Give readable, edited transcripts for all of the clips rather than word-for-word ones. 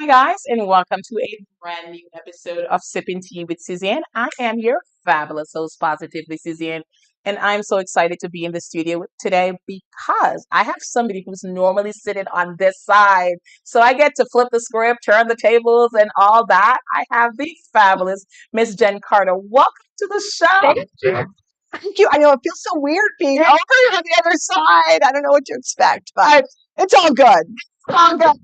Hi, guys, and welcome to a brand new episode of Sipping Tea with Suzanne. I am your fabulous host, Positively Suzanne, and I'm so excited to be in the studio today because I have somebody who's normally sitting on this side. So I get to flip the script, turn the tables, and all that. I have the fabulous Miss Jen Carter. Welcome to the show. Thank you. Thank you. I know it feels so weird being over on the other side. I don't know what to expect, but it's all good. All good.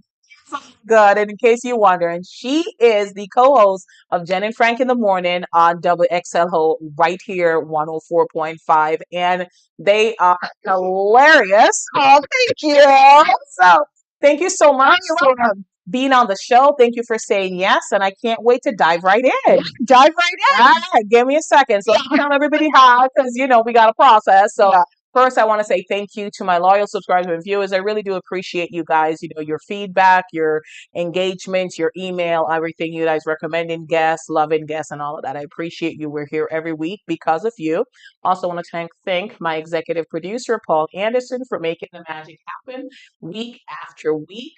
Good. And in case you're wondering, she is the co-host of Jen and Frank in the Morning on WXLO right here, 104.5. And they are hilarious. Oh, thank you. So thank you so much You're for welcome. being on the show. Thank you for saying yes. And I can't wait to dive right in. Dive right All right, give me a second. So tell everybody hi, because we got a process. So Yeah. first, I want to say thank you to my loyal subscribers and viewers. I really do appreciate you guys. Your feedback, your engagement, your email, everything you guys recommending guests, loving guests, and all of that. I appreciate you. We're here every week because of you. Also, want to thank my executive producer, Paul Anderson, for making the magic happen week after week.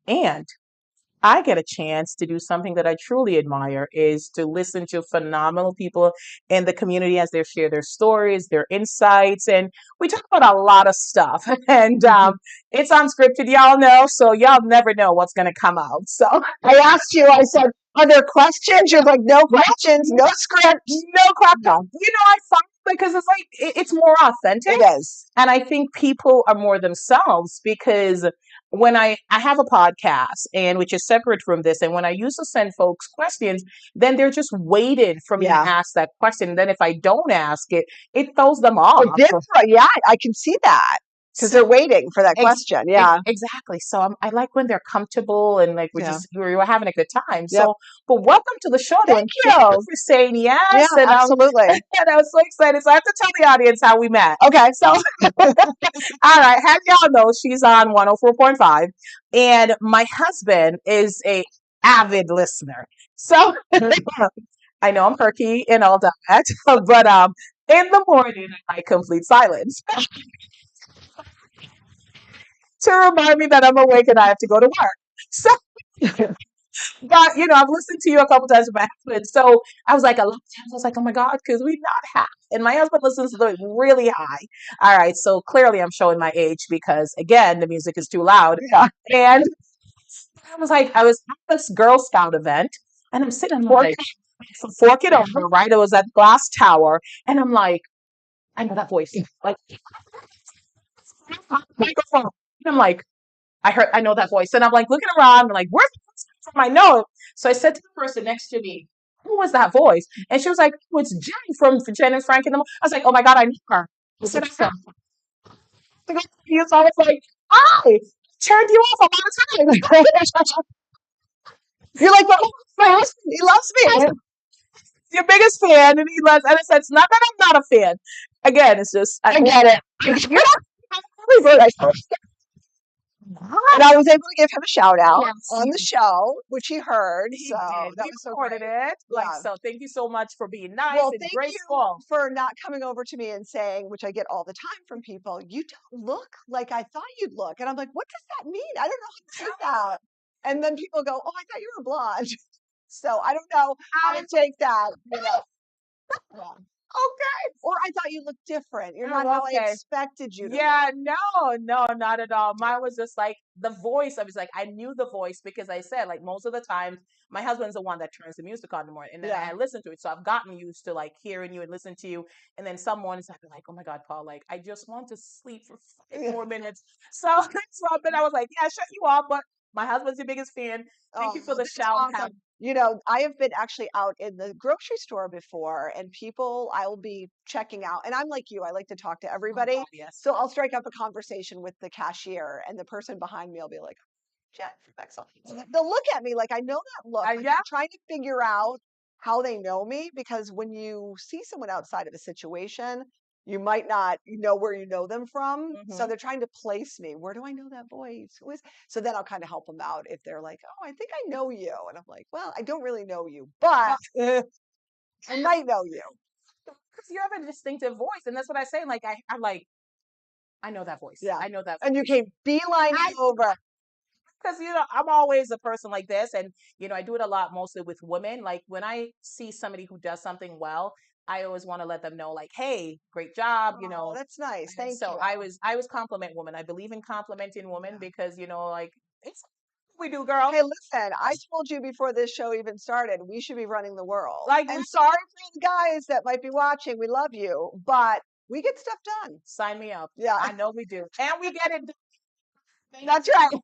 And I get a chance to do something that I truly admire is to listen to phenomenal people in the community as they share their stories, their insights, and we talk about a lot of stuff. And it's unscripted, y'all know, so y'all never know what's going to come out. So I asked you, I said, are there questions? You're like, no questions, no script. no crap. No, I find because it's like it's more authentic. it is. And I think people are more themselves because when I have a podcast and which is separate from this, and when I used to send folks questions, then they're just waiting for me to Yeah. ask that question. And then if I don't ask it, it throws them off. It did. Yeah, I can see that because they're waiting for that question. Yeah. Exactly. So I like when they're comfortable and like Yeah. we're having a good time. Yep. So, but welcome to the show. Thank And you. thank you for saying yes. Yeah, And absolutely. and I'm so excited. So I have to tell the audience how we met. Okay. So, all right, have y'all know she's on 104.5, and my husband is a avid listener. So I know I'm perky and all that, but in the morning I complete silence to remind me that I'm awake and I have to go to work. So, but I've listened to you a couple times with my husband. So I was like, a lot of times I was like, oh my God, because we not half. And my husband listens to them really high. All right. So clearly I'm showing my age because again, the music is too loud. Yeah. And I was at this Girl Scout event and I'm sitting like, fork it over, right? It was at Glass Tower. And I'm like, I know that voice. Like, microphone. And I'm like, I know that voice. And I'm like looking around, and like, where's the voice from? I know it. So I said to the person next to me, who was that voice? And she was like, oh, it's Jen from Jen and Frank. And I was like, oh my God, I knew her. I said, I was like, I turned you off a lot of times. You're like, but my husband, he loves me. Your biggest fan, and he loves. And I said, it's not that I'm not a fan. Again, it's just I get it. You're not really good. And I was able to give him a shout out on the show, which he heard. He So did. that He was so recorded great. it. Like, Yeah. so thank you so much for being nice Well, and thank graceful. you for not coming over to me and saying, which I get all the time from people, you don't look like I thought you'd look. And I'm like, what does that mean? I don't know how to do that. And then people go, oh, I thought you were blonde. So I don't know how to take that. Yeah. Okay. Or I thought you looked different. You're Oh, not how I okay. expected you to. Yeah, no, not at all. Mine was just like the voice. I was like, I knew the voice because I said, like, most of the time, my husband's the one that turns the music on in the morning, and then Yeah. I listen to it. So I've gotten used to like hearing you and listening to you. And then some mornings I'd be like, oh my God, Paul, like, I just want to sleep for 5 more minutes. So that's why, but I was like, yeah, shut you off. But my husband's your biggest fan. Thank you for the That's shout out. awesome. You know, I have been actually out in the grocery store before, and people I will be checking out. And I'm like you, I like to talk to everybody. God, yes. So I'll strike up a conversation with the cashier, and the person behind me will be like, Jet from XL. They'll look at me like I know that look. Like Yeah. I'm trying to figure out how they know me because when you see someone outside of a situation, you might not know where you know them from. So Mhm. they're trying to place me. Where do I know that voice? Who is? So then I'll kind of help them out if they're like, oh, I think I know you. And I'm like, well, I don't really know you, but I might know you. Because you have a distinctive voice, and that's what I say. Like I'm like, I know that voice. Yeah. I know that. And you came beelining over. because I'm always a person like this, and I do it a lot mostly with women. Like when I see somebody who does something well, I always want to let them know, like, hey, great job, Oh, that's nice. and Thank so you. I was compliment women. I believe in complimenting women Yeah. because like it's what we do, girl. Hey, listen, I told you before this show even started, we should be running the world. Like, And sorry for the guys that might be watching. We love you, but we get stuff done. sign me up. Yeah, I know we do, and we get it done. Thank that's right. you.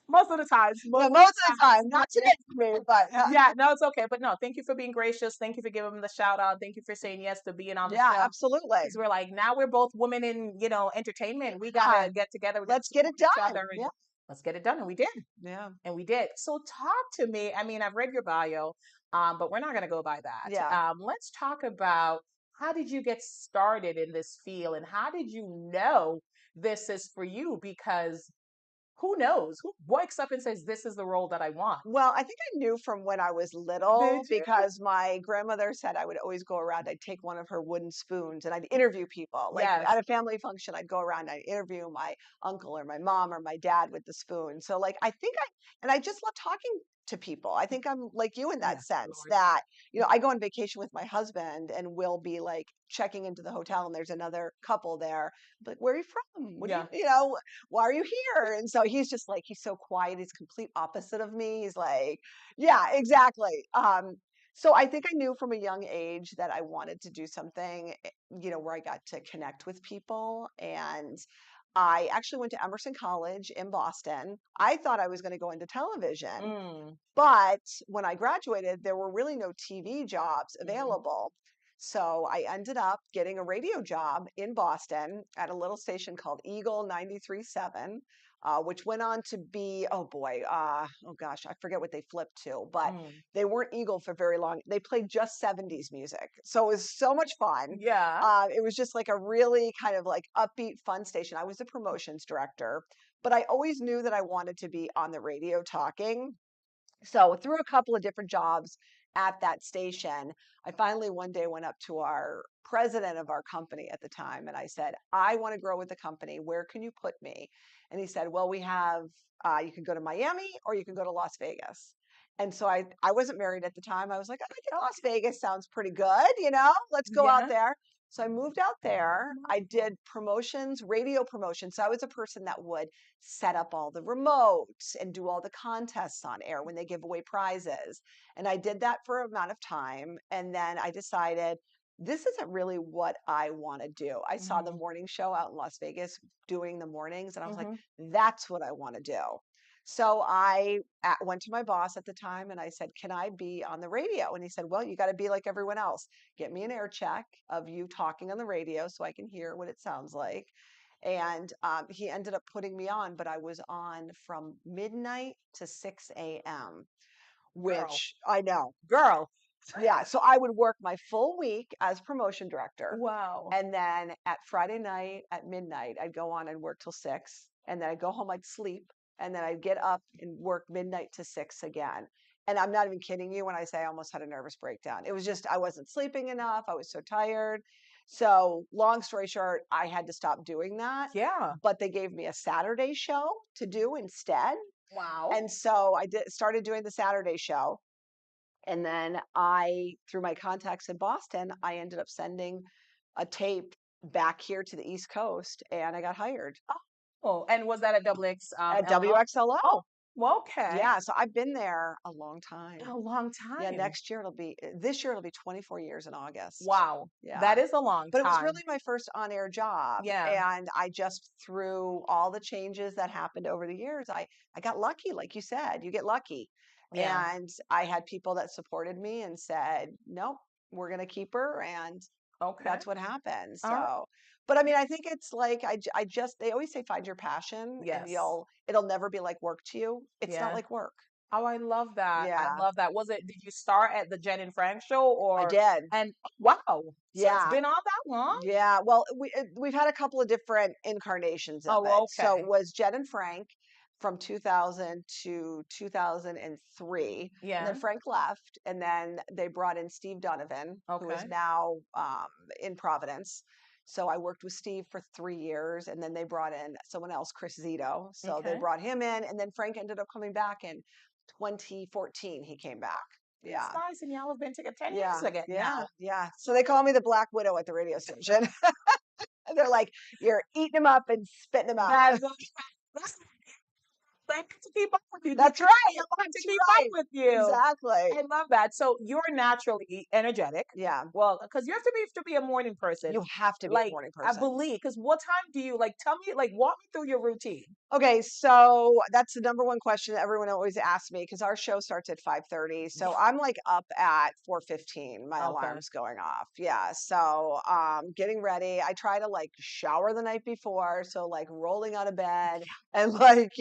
Most of the times, No, most of most the of the times. time, not today for me, but Yeah, no, it's okay. But no, thank you for being gracious. Thank you for giving them the shout out. Thank you for saying yes to being on the yeah, show. absolutely. Because we're like, now we're both women in, entertainment. We Yeah, gotta get together, we gotta let's get support it each done. other, and Yeah, let's get it done. And we did. yeah, And we did. So talk to me. I mean, I've read your bio, but we're not gonna go by that. yeah. Let's talk about how did you get started in this field and how did you know this is for you? Because who knows? Who wakes up and says, this is the role that I want? Well, I think I knew from when I was little Did you? because my grandmother said I would always go around. I'd take one of her wooden spoons and I'd interview people. Like Yes. at a family function, I'd go around, I'd interview my uncle or my mom or my dad with the spoon. So, like, and I just love talking to people. I think I'm like you in that Yes, sense Lord. that, I go on vacation with my husband and we'll be like checking into the hotel and there's another couple there. Like, where are you from? What do Yeah. why are you here? And so he's just like, he's so quiet. He's complete opposite of me. He's like, yeah, exactly. So I think I knew from a young age that I wanted to do something, where I got to connect with people. And I actually went to Emerson College in Boston. I thought I was going to go into television, Mm. but when I graduated, there were really no TV jobs Mhm. available. So I ended up getting a radio job in Boston at a little station called Eagle 93.7, which went on to be, oh boy, oh gosh, I forget what they flipped to, but Mm. they weren't Eagle for very long. They played just 70s music. So it was so much fun. Yeah. It was just like a really kind of like upbeat, fun station. I was the promotions director, but I always knew that I wanted to be on the radio talking. So through a couple of different jobs at that station, I finally one day went up to our president of our company at the time and I said, I want to grow with the company. Where can you put me? And he said, well, we have, you can go to Miami or you can go to Las Vegas. And so I wasn't married at the time. I was like, I think Las Vegas sounds pretty good. Let's go out Yeah. there. So I moved out there. I did promotions, radio promotions. So I was a person that would set up all the remotes and do all the contests on air when they give away prizes. And I did that for an amount of time. And then I decided this isn't really what I want to do. I saw the Mhm. morning show out in Las Vegas doing the mornings, and I was like, Mhm. that's what I want to do. So went to my boss at the time and I said, can I be on the radio? And he said, well, you got to be like everyone else. Get me an air check of you talking on the radio so I can hear what it sounds like. And he ended up putting me on, but I was on from midnight to 6 a.m., Girl. which I know. Girl. Yeah. So I would work my full week as promotion director. Wow. And then at Friday night at midnight, I'd go on and work till 6. And then I'd go home, I'd sleep. And then I'd get up and work midnight to 6 again. And I'm not even kidding you when I say I almost had a nervous breakdown. It was just, I wasn't sleeping enough. I was so tired. So, long story short, I had to stop doing that. Yeah. But they gave me a Saturday show to do instead. Wow. And so started doing the Saturday show. And then through my contacts in Boston, I ended up sending a tape back here to the East Coast and I got hired Oh, and was that at WX at LO? Oh, WXLO. well, okay. Yeah, so I've been there a long A time. long Yeah, time. next year this year it'll be 24 years in August. Wow. That Yeah. is a long But it was time. really my first on-air job, Yeah. and I just through all the changes that happened over the years, I got lucky, like you said, you get lucky. Yeah. And I had people that supported me and said, "Nope, we're going to keep her," and Okay. that's what happened. All right. So, but I mean, I think it's like I just they always say find your passion and Yes. it'll never be like work to you. It's not Yeah. like work. Oh, I love that. I Yeah, love that. Did you start at the Jen and Frank show I or, did. and wow. So it's Yeah. been on that long? Yeah, well, we've had a couple of different incarnations of Oh, it. So it okay. was Jed and Frank from 2000 to 2003, and then Yeah. Frank left, and then they brought in Steve Donovan, who is Okay. now in Providence. So I worked with Steve for 3 years, and then they brought in someone else, Chris Zito. So they Okay. brought him in, and then Frank ended up coming back in 2014. He came back. That's Yeah. nice. And y'all have been together 10 years Yeah. again Yeah. now. Yeah. So they call me the Black Widow at the radio station. And they're like, you're eating them up and spitting them out. That's they have to keep up with you. That's They right. have to That's keep up right. with you. Exactly. I love that. So you're naturally energetic. Yeah. Well, because you have to be a morning person. You have to be a Like morning I person. believe, because what time do you like? Tell me, like, walk me through your routine. Okay, so that's the number one question that everyone always asks me because our show starts at 5:30. So I'm like up at 4:15. My Okay. alarm's going off. Yeah. So getting ready. I try to like shower the night before. So like rolling out of bed and like,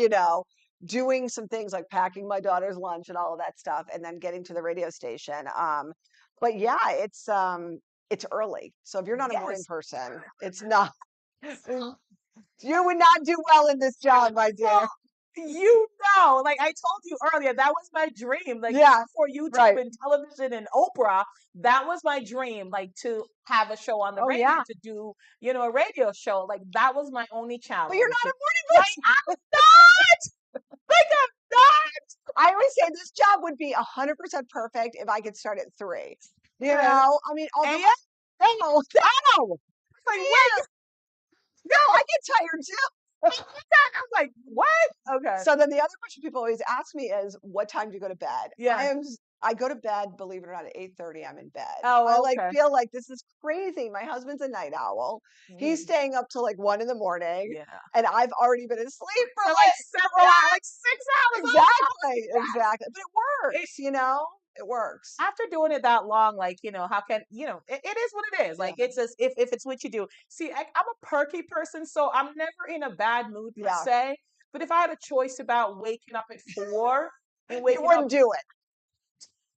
doing some things like packing my daughter's lunch and all of that stuff and then getting to the radio station. But yeah, it's early. So if you're not a morning Yes. person, it's not. You would not do well in this job, my dear. Well, like I told you earlier, that was my dream. Like Yeah, before YouTube right. and television and Oprah, that was my dream. Like to have a show on the Oh radio, yeah. to do, a radio show. Like that was my only But you're challenge. not a morning Like person. I'm not, like I'm not. I always say this job would be 100% perfect if I could start at 3. Okay. I mean, although And yeah, no, no, like yeah, wait, no, I get tired too. I'm like what? Okay. So then the other question people always ask me is, what time do you go to bed? Yeah. I go to bed, believe it or not, at 8:30. I'm in bed. I Oh, like okay. feel like this is crazy. My husband's a night owl. He's staying up till like 1 in the morning, Yeah. and I've already been asleep for So like like several hours, like 6 hours. exactly, Yes. exactly. But it works, it works. After doing it that long, like, how can, it is what it is. Yeah. Like, it's just, if it's what you do. See, I'm a perky person, so I'm never in a bad mood per Yeah. se. But if I had a choice about waking up at 4 and You waking up, wouldn't do it.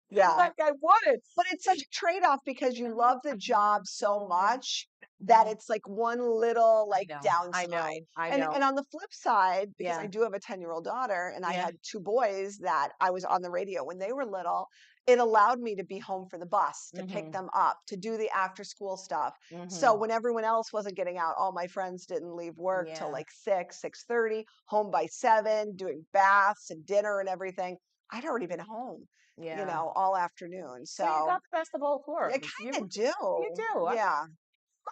Yeah. like I wouldn't. But it's such a trade-off because you love the job so much that it's like one little like I know. downside. I And know. and on the flip side, because Yeah. I do have a 10-year-old daughter and I Yeah. had 2 boys that I was on the radio when they were little, it allowed me to be home for the bus, to pick them up, to do the after school stuff. So when everyone else wasn't getting out, all my friends didn't leave work till Yeah. like 6, 6:30, home by 7, doing baths and dinner and everything. I'd already been home, Yeah. all afternoon. So you So got the best of both I worlds. kind of do. You do. I Yeah,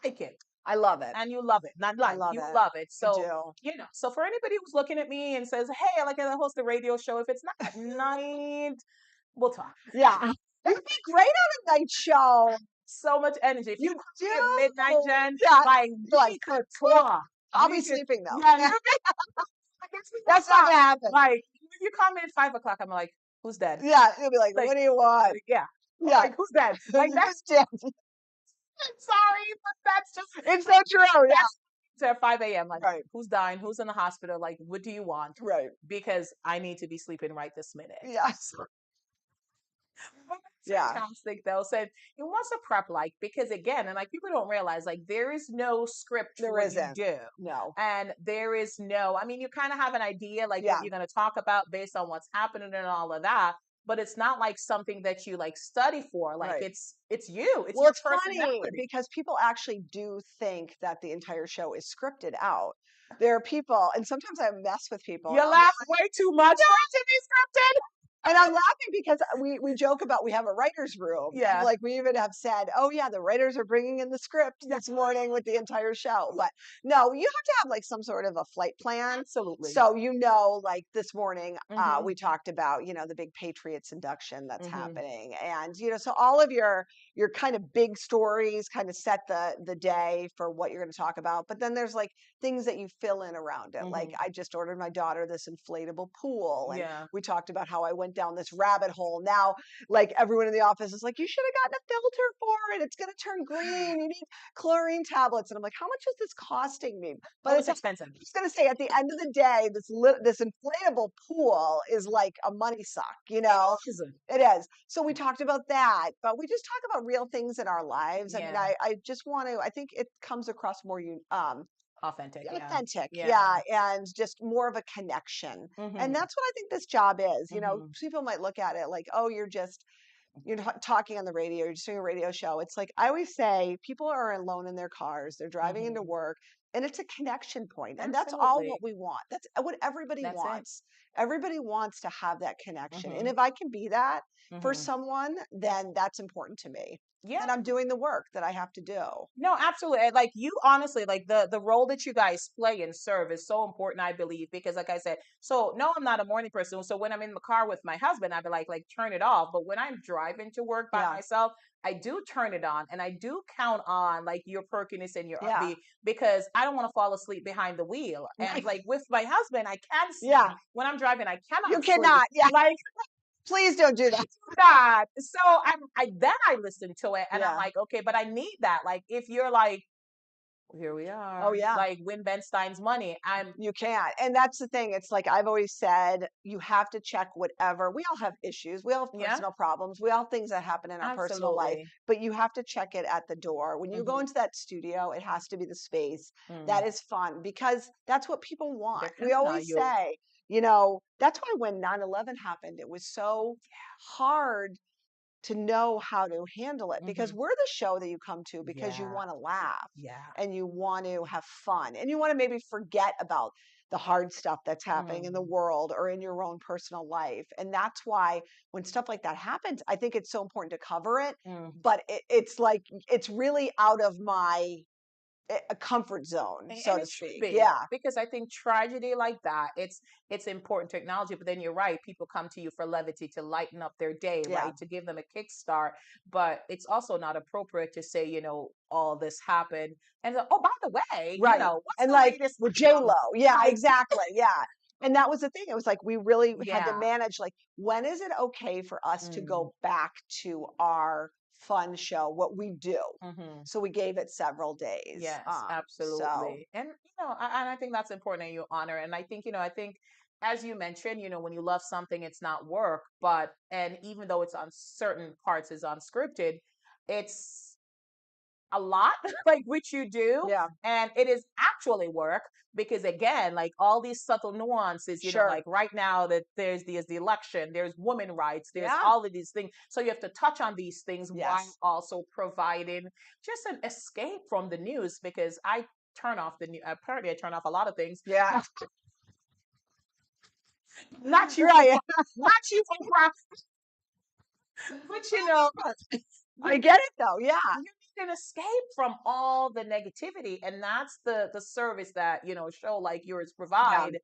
like it. I love it. And you love it. Not I like love you it. love it. I So, do. so for anybody who's looking at me and says, "Hey, I like to host a radio show," if it's not at night, we'll talk. Yeah. You'd be great on a night show. So much energy. If you You call me at do. midnight, Jen, Yeah. like You're like, we could talk. I'll We be could, sleeping though. yeah, That's not gonna happen. like if you call me at 5 o'clock, I'm like, who's dead? Yeah, you'll be like, Like, what do you want? yeah, Yeah. like who's dead? Like that's Just- sorry, but that's just it's so true. Yeah. it's at 5 a.m. Like, Right. who's dying? Who's in the hospital? Like, what do you want? Right. Because I need to be sleeping right this minute. Yes. But that's Yeah. fantastic though. So, and what's a prep like? Because again, and like people don't realize, like there is no script for There what isn't. you do. No. And there is no, I mean, you kind of have an idea like Yeah. what you're going to talk about based on what's happening and all of that. But it's not like something that you like study for. Like Right. it's you. It's Well, your it's funny personality. because people actually do think that the entire show is scripted out. There are people, and sometimes I mess with people. You and I'll be laugh way too much for it to be scripted. And I'm laughing because we joke about we have a writer's room. Yeah. And like we even have said, oh yeah, the writers are bringing in the script this morning with the entire show. But no, you have to have like some sort of a flight plan. Absolutely. So like this morning, we talked about the big Patriots induction that's happening, and so all of your kind of big stories kind of set the day for what you're going to talk about. But then there's like things that you fill in around it. Like I just ordered my daughter this inflatable pool, and we talked about how I went down this rabbit hole. Now, like everyone in the office is like, you should have gotten a filter for it. It's going to turn green. You need chlorine tablets. And I'm like, how much is this costing me? But it's expensive. I was going to say, at the end of the day, this inflatable pool is like a money suck, It is. So we talked about that, but we just talk about real things in our lives. I mean, I just want to, I think it comes across more authentic. Yeah, and just more of a connection. And that's what I think this job is. People might look at it like, oh, you're just you're talking on the radio, you're just doing a radio show. It's like I always say, people are alone in their cars, they're driving into Mhm. work, and it's a connection point. And that's all what Absolutely. we want. That's what everybody That's it. wants. Everybody wants to have that connection. And Mhm. if I can be that for Mhm. someone, then that's important to me. Yeah. And I'm doing the work that I have to do. No, absolutely. And, like, you honestly, like, the role that you guys play and serve is so important, I believe, because like I said, so no, I'm not a morning person. So when I'm in the car with my husband, I'd be like turn it off. But when I'm driving to work by Yeah. myself, I do turn it on, and I do count on like your perkiness and your Yeah. R&B because I don't want to fall asleep behind the wheel. And Right. like with my husband, I can Yeah. sleep. When I'm driving, I You cannot sleep. cannot. Yeah. Like Please don't do that. that. So I listen to it and I'm Yeah. like, okay, but I need that. Like if you're like here we Oh, are. yeah. Like win Ben Stein's money. I'm You can't. And that's the thing. It's like I've always said, you have to check whatever. We all have issues. We all have yeah, personal problems. We all have things that happen in our personal life, absolutely. but you have to check it at the door. When you go Hmm. into that studio, it has to be the space Mm. that is fun because that's what people want. They're We counting on always you. say, that's why when 9/11 happened, it was so hard to know how to handle it because Hmm. we're the show that you come to because you Yeah, want to laugh yeah. and you want to have fun and you want to maybe forget about the hard stuff that's happening in the Mm. world or in your own personal life. And that's why when stuff like that happens, I think it's so important to cover it. Mm. But it's like, it's really out of my a comfort zone, so And to it should speak. be Yeah. because I think tragedy like that, it's important to acknowledge it. But then you're right, people come to you for levity to lighten up their day, Yeah. right? To give them a kickstart. But it's also not appropriate to say, all this happened. And oh, by the way, Right. what's And the like latest with J-Lo. item? Yeah, Like, exactly. Yeah. And that was the thing. It was like we really had to yeah. manage like when is it okay for us to Mm. go back to our fun show, what we do. Hmm. So we gave it several days. Yes, So absolutely. And and I think that's important that you honor. And I think, I think as you mentioned, when you love something, it's not work, but and even though it's on certain parts is unscripted, it's a lot like which you do, yeah, and it is actually work because again, like all these subtle nuances, like sure. right now that there's the election, there's women rights, there's Yeah. all of these things, so you have to touch on these things while Yes. also providing just an escape from the news because I turn off the new apparently I turn off a lot of things. Yeah. Not you, Right. not you, Oprah, but I you get it though. Yeah. you need an escape from all the negativity, and that's the service that show like yours Yeah. provide,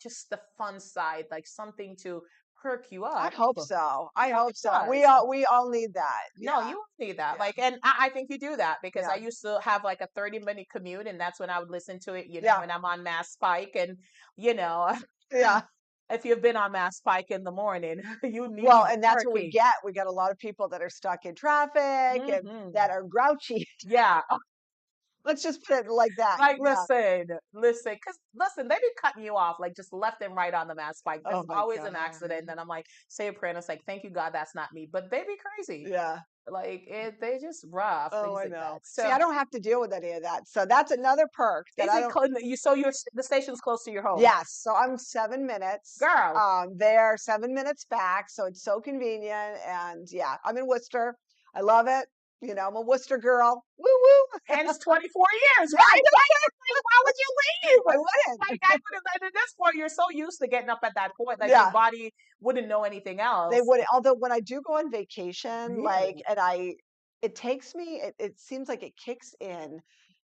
just the fun side, like something to perk you I up. hope so. I hope It so. We does. all we all need that. No, Yeah. you won't need that. Yeah. Like, and I think you do that because I Yeah. used to have like a 30-minute commute, and that's when I would listen to it, Yeah. when I'm on Mass Pike. And, you know, Yeah. if you've been on Mass Pike in the morning, you Well, need and that's what we perky. get. We get a lot of people that are stuck in traffic and Hmm. that are grouchy. Yeah. Let's just put it like that. Like, Yeah. listen, because listen, they be cutting you off like just left and right on the Mass Pike. Oh There's my always an God. accident. And I'm like, say a prayer, and it's like, thank you, God, that's not me. But they be crazy. Yeah. Like, they just rough, Oh, things I like that. know. See, So, I don't have to deal with any of that. So that's another perk that is I it don't. so the station's close to your home? Yes. So I'm 7 minutes. Girl, They're 7 minutes back. So it's so convenient. And yeah, I'm in Worcester. I love it. I'm a Worcester girl. Woo woo. hence 24 years, right? Like, why would you I leave? wouldn't. Like, I would have, at this point, you're so used to getting up at that point, like your Yeah. body wouldn't know anything They else. would, although when I do go on vacation, like, Really? and it takes me, it seems like it kicks in.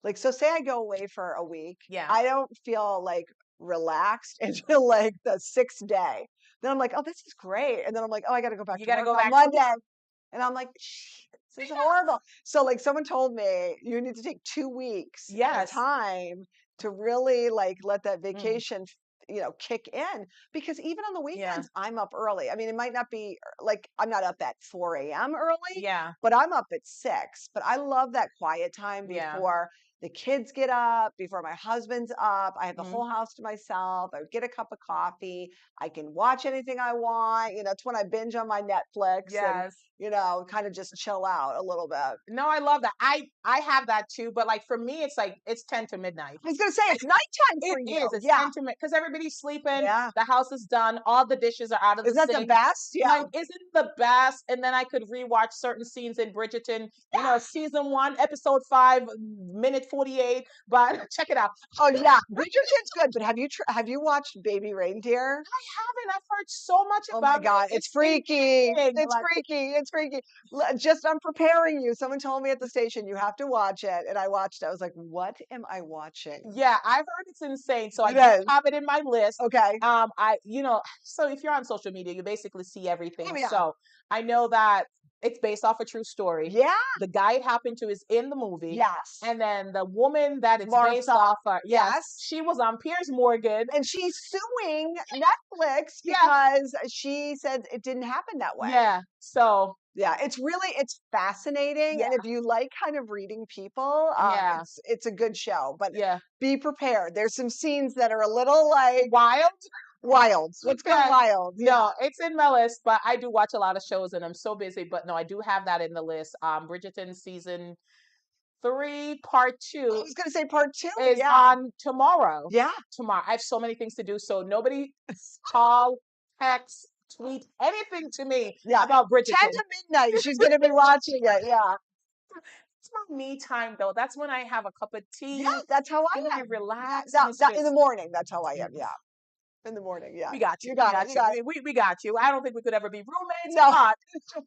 Like, so say I go away for a week, Yeah. I don't feel like relaxed until like the sixth day. Then I'm like, oh, this is great. And then I'm like, oh, I got to go back You to got to work go on back to work. Monday. And I'm like, this is horrible. So like someone told me you need to take 2 weeks at a Yes. time to really like let that Mm, vacation, kick in because even on the yeah. weekends, I'm up early. I mean, it might not be like I'm not up at 4 a.m. early, Yeah. but I'm up at 6. But I love that quiet time Yeah. before the kids get up, before my husband's up. I have the Mhm. whole house to myself. I would get a cup of coffee. I can watch anything I want. It's when I binge on my Netflix and, Yes. kind of just chill out a little bit. No, I love that. I have that too, but like for me, it's like it's 10 to midnight. I was going to say it's nighttime for It you. is. It's Yeah. 10 to midnight because everybody's sleeping. Yeah. The house is done. All the dishes are out of the Isn't that the sink. best? Yeah. Like, isn't the best? And then I could rewatch certain scenes in Bridgerton. Season 1, episode 5, minute 48. But check it out. Oh yeah, Bridgerton's good, but have you watched Baby Reindeer? I haven't. I've heard so much Oh my about God, it. it's It's freaky. intriguing. It's Like, freaky. It's freaky. Just I'm preparing you. Someone told me at the station you have to watch it, and I watched it. I was like, what am I watching? yeah, I've heard it's insane. So I It do is. have it in my list. Okay. So if you're on social media, you basically see everything. Oh yeah. So I know that it's based off a true story. Yeah. The guy it happened to is in the movie. Yes. And then the woman that it's based Martha. off of, yes, Yes. she was on Piers Morgan. And she's suing Netflix Yeah. because she said it didn't happen that way. Yeah. So Yeah, it's fascinating, yeah, and if you like kind of reading people, yeah, it's a good show. But yeah. be prepared. There's some scenes that are a little like Wild. wild. Let's go Okay. wild. Yeah. No, it's in my list, but I do watch a lot of shows and I'm so busy. But no, I do have that in the list. Bridgerton season 3, part I 2 was gonna say part two. is Yeah. on tomorrow. Yeah. Tomorrow. I have so many things to do. So nobody call, text, tweet anything to me Yeah. about 10 Bridgerton. to midnight. She's gonna be watching it. Yeah. It's my me time though. That's when I have a cup of tea Yeah. That's how I and I am. relax. And That, it's that in the just morning. That's how I am. Yeah. In the morning. Yeah. we got you. You We got it. got You you. got it. We got you. I don't think we could ever be roommates, No. but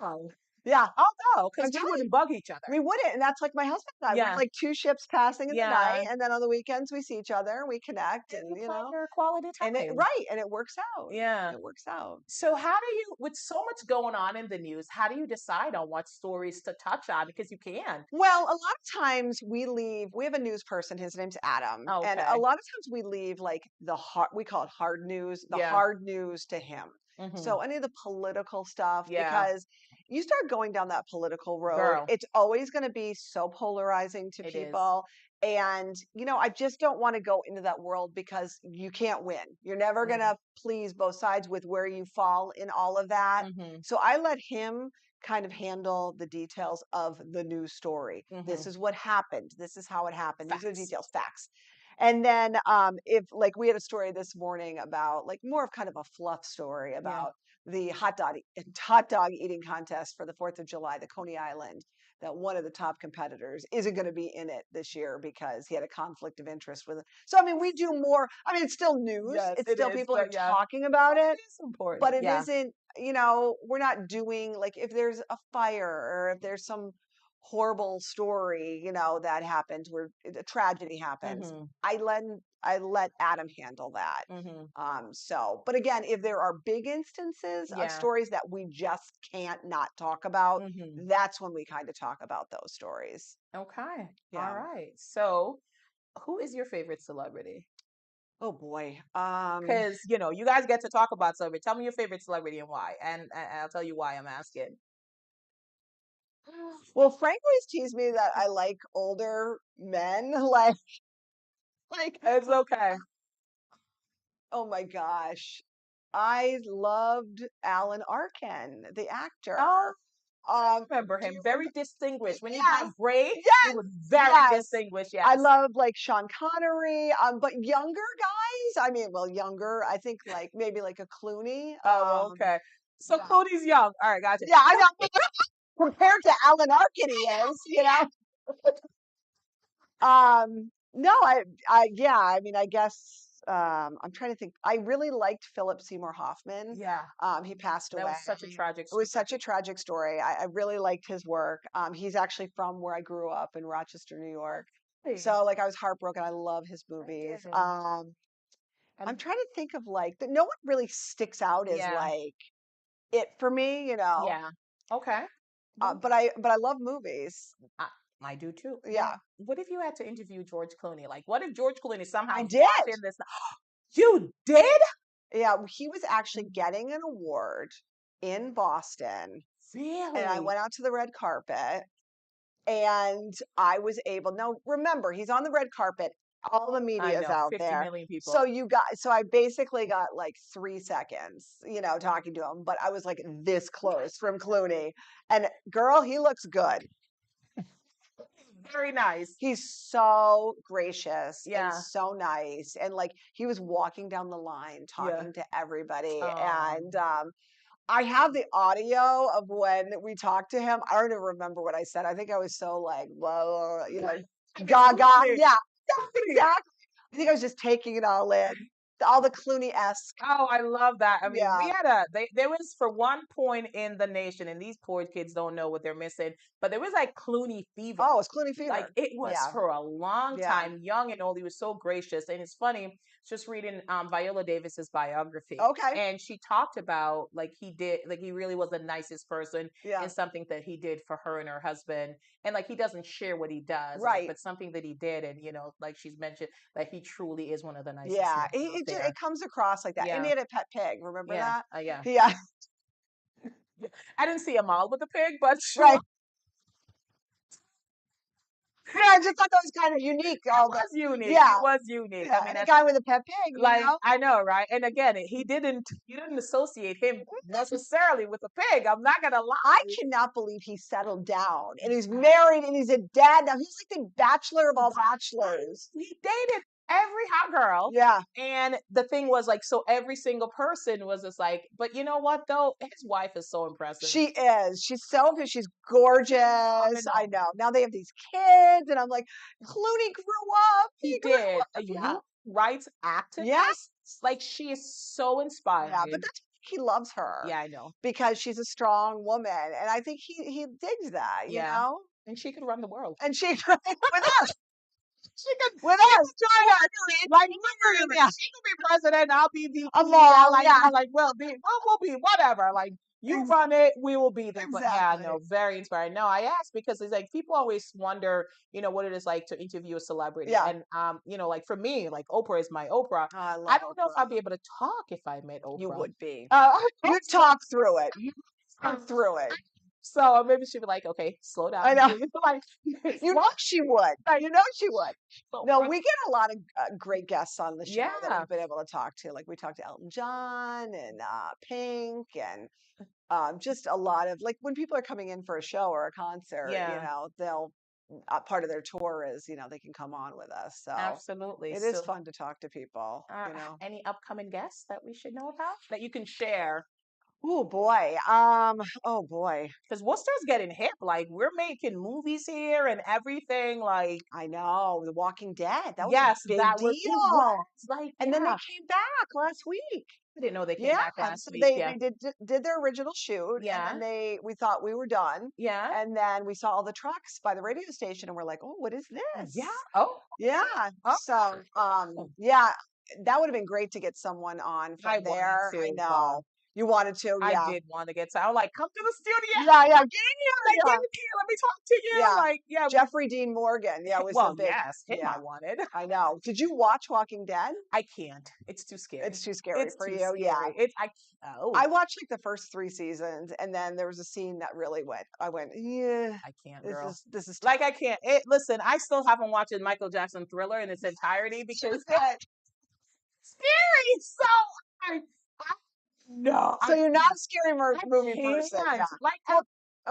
oh, Yeah. I'll go because I'm we telling you. wouldn't bug each other. We wouldn't, and that's like my husband and I. We're Yeah. like two ships passing in the Yeah. night, and then on the weekends we see each other and we connect, And and you plan your quality and it time. right, and it works out. Yeah. It works out. So how do you, with so much going on in the news, how do you decide on what stories to touch on? Because you can. Well, a lot of times we have a news person, his name's Adam, and a Okay. lot of times we leave like we call it hard news, the Yeah. hard news to him. Hmm. So any of the political stuff, Yeah. because you start going down that political road, Girl. it's always going to be so polarizing to It is. people. And, I just don't want to go into that world because you can't win. You're never going to please both sides with where you fall in all of that. Hmm. So I let him kind of handle the details of the news story. This is what happened. This is how it happened. These are the Facts. details, facts. And then if like we had a story this morning about like more of kind of a fluff story Yeah. about the hot dog eating contest for the 4th of July, the Coney Island, that one of the top competitors isn't going to be in it this year because he had a conflict of interest with it. So I mean, we do more. I mean, it's still news. Yes, It's it still is, people are but yeah. talking about It it, is important. but it Yeah. isn't, we're not doing like if there's a fire or if there's some horrible story, that happens where a tragedy happens. Hmm. I let Adam handle that. Hmm. But again, if there are big instances Yeah. of stories that we just can't not talk about, Hmm. that's when we kind of talk about those stories. Okay. Yeah. All right. So who is your favorite celebrity? Oh boy. Because you guys get to talk about celebrity. Tell me your favorite celebrity and why, and I'll tell you why I'm asking. Well, Frank always teased me that I like older men, like It's okay. oh my gosh. I loved Alan Arkin, the actor. Oh, Um, remember do him. you Very remember? distinguished. When he Yes, had braids, he yes, was very yes. distinguished. I Yes. love like Sean Connery, but younger guys. I mean, well, younger. I think like maybe like a Clooney. Oh, okay. So Yeah. Clooney's young. All right, gotcha. Yeah, I know. Compared to Alan Arkin, he is. No, yeah. I mean, I guess. I'm trying to think. I really liked Philip Seymour Hoffman. Yeah. He passed That away. was such a tragic It was story. such a tragic story. I really liked his work. He's actually from where I grew up in Rochester, New York. So like I was heartbroken. I love his movies. And I'm trying to think of like that. No one really sticks out as yeah. like it for me, Yeah. Okay. But I love movies. I do too. Yeah. Now, what if you had to interview George Clooney? Like, what if George Clooney somehow I walked did. in this? You did? Yeah, he was actually getting an award in Boston, Really? and I went out to the red carpet. And I was able, now remember, he's on the red carpet. All the I media is know, out 50 there. million people. So I basically got like 3 seconds, talking to him, but I was like this close from Clooney. And girl, he looks good. Very nice. He's so gracious and Yeah. so nice. And like he was walking down the line Yeah. talking to everybody. Oh, And I have the audio of when we talked to him. I don't even remember what I said. I think I was so like, whoa, gaga. Yeah, exactly. I think I was just taking it all in. All the Clooney-esque. oh, I love that. I mean, we Yeah. had there was for one point in the nation, and these poor kids don't know what they're missing, but there was like Clooney fever. Oh, it's Clooney Like fever. it was Yeah. for a long Yeah. time, young and old. He was so gracious. And it's funny, just reading Viola Davis's biography. Okay. And she talked about like he really was the nicest person Yeah. and something that he did for her and her husband. And like he doesn't share what he does, like, Right. but something that he did, and like she's mentioned, that he truly is one of the nicest Yeah. men out there. It comes across like that. And Yeah. he had a pet pig. Remember Yeah. that? Yeah. Yeah. I didn't see them all with the pig, but Right. Yeah, I just thought that was kind of unique. it All the was unique. Yeah. It was unique. I Yeah. mean, And a guy with a pet pig, like I know, right? And again, he didn't. You didn't associate him necessarily with a pig. I'm not gonna lie. I cannot believe he settled down and he's married and he's a dad now. He's like the bachelor of all bachelors. He dated every hot girl. Yeah. And the thing was like, so every single person was just like, but you know what though? His wife is so impressive. She is. She's so good. She's gorgeous. I know. Now they have these kids, and I'm like, Clooney grew up. He grew did. up. Yeah. You rights activist. Yes. Like she is so inspiring. Yeah, but that's he loves her. Yeah, I know. Because she's a strong woman, and I think he digs that. Yeah. And she could run the world. And she with us. She could With us. join us. Like she could be president. I'll be VP. Along, Like we'll be whatever. Like you run it, we will be there. But yeah, Exactly. no, very inspiring. No, I asked because it's like people always wonder, what it is like to interview a celebrity. Yeah. And like for me, like Oprah is my Oprah. Oh, I love I don't know if Oprah. I'd be able to talk if I met Oprah. You would be. Uh, You talk through it. You talk through it. so maybe she'd be like, okay, slow down. I know. Like, You know she would. You know she would. so No, we get a lot of great guests on the show that Yeah. we've been able to talk to. Like we talked to Elton John and Pink and just a lot of like when people are coming in for a show or a concert, Yeah. they'll part of their tour is, they can come on with us. So Absolutely. it is So, fun to talk to people, any upcoming guests that we should know about that you can share? Oh boy. Oh boy. Because Worcester's getting hip. Like we're making movies here and everything. Like I know. The Walking Dead. That was yes, a big that deal. was like And then they came back last week. I didn't know they came Yeah, back last so week. they Yeah. did their original shoot, Yeah. and then we thought we were done, Yeah. and then we saw all the trucks by the radio station, and we're like, oh, what is this? Yeah. Oh, Yeah. Oh. So, yeah, that would have been great to get someone on I from wanted there. I to, know. You wanted to, I yeah. did want to get to. I'm like, come to the studio. Yeah, yeah. Like, get in here. Let me talk to you. Yeah. Like, yeah. Jeffrey Dean Morgan, yeah, was the Well, big. yes, him Yeah, I wanted. I know. Did you watch Walking Dead? I can't. It's too scary. It's too scary It's for too you. Yeah. scary. It's oh, I watched like the first 3 seasons, and then there was a scene that really I went, yeah, I can't, this girl. is Like I can't. Listen, I still haven't watched a Michael Jackson Thriller in its entirety because it's scary. So I no. So you're not a scary movie can't. person. Yeah. Like Well,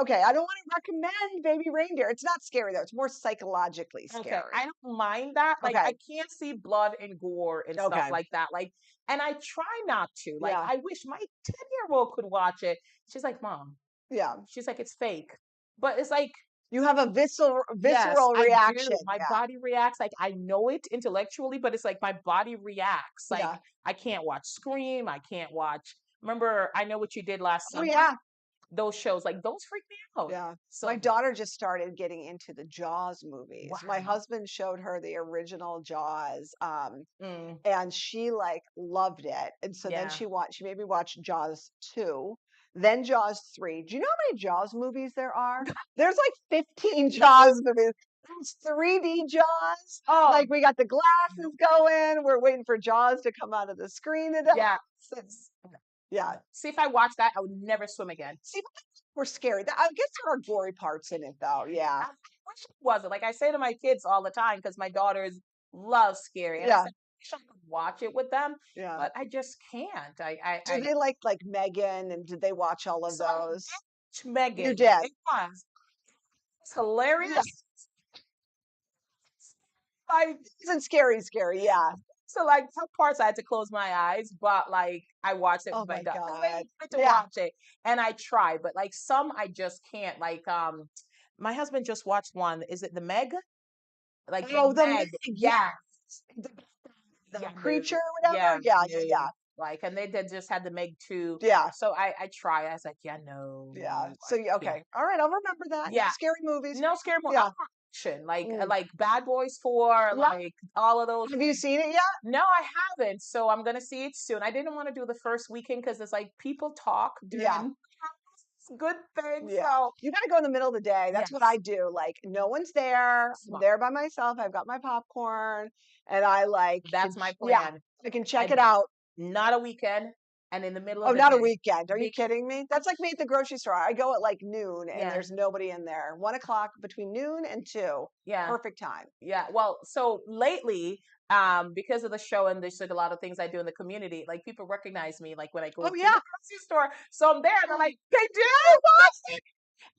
okay, I don't want to recommend Baby Reindeer. It's not scary though. It's more psychologically okay, scary. I don't mind that. Like Okay. I can't see blood and gore and stuff Okay. like that. Like, and I try not to. Like Yeah. I wish my 10-year-old could watch it. She's like, Mom. Yeah. She's like, it's fake. But it's like You have a visceral yes, I reaction. do. My Yeah. body reacts like I know it intellectually, but it's like my body reacts. Like Yeah. I can't watch Scream. I can't watch. Remember, I Know What You Did Last Oh Summer. yeah. Those shows, like those freak me out. Yeah. So My daughter just started getting into the Jaws movies. My Wow. husband showed her the original Jaws, mm, and she like loved it. And so then yeah. she made me watch Jaws 2, then Jaws 3. Do you know how many Jaws movies there are? There's like 15 Jaws movies. There's 3D Jaws. Oh, Like we got the glasses going. We're waiting for Jaws to come out of the screen. yeah. Yeah. See, if I watched that, I would never swim again. See, we're scary. I guess there are gory parts in it though. Yeah. wish it wasn't. Like I say to my kids all the time, because my daughters love scary, and I Yeah. said, I wish I could watch it with them, Yeah. but I just can't. Do they like Megan, and did they watch all of So I those? watched You Megan. did. It was. It's Yeah. hilarious. Like Isn't scary? Yeah. so, like some parts I had to close my eyes, but like I watched it Oh with my my dog because they God. wanted to Yeah. watch it, and I try, but like some I just can't. Like my husband just watched one. Is it the Meg? Like the Oh, the Meg, Meg? yeah. Yeah, The yeah, no, creature or whatever. yeah, Yeah, yeah, no. yeah. Like, and they did just had the Meg too. Yeah. So I try. I was like, yeah, no, Yeah. So I can't. okay. All right, I'll remember that. No Yeah, scary movies. no scary movie. Yeah. Action, Mm. like Bad Boys 4, Yeah. like all of those. Have you seen it yet? No, I haven't. So I'm gonna see it soon. I didn't want to do the first weekend because it's like people talk Yeah. during good things. Yeah. So You got to go in the middle of the day. That's what yes, I do. Like, no one's there. I'm smart. there by myself. I've got my popcorn and I like can, That's my yeah, plan. I can check And it out. not a weekend and in the middle Oh, of the not a day. weekend. Are you Big, kidding me? That's like me at the grocery store. I go at like noon and yeah, there's nobody in there. 1 o'clock between noon and 2. yeah. Perfect time. Yeah. Well, so lately, because of the show and there's like a lot of things I do in the community, like people recognize me like when I go Oh, to the yeah. grocery store. So I'm there and they're like, they do.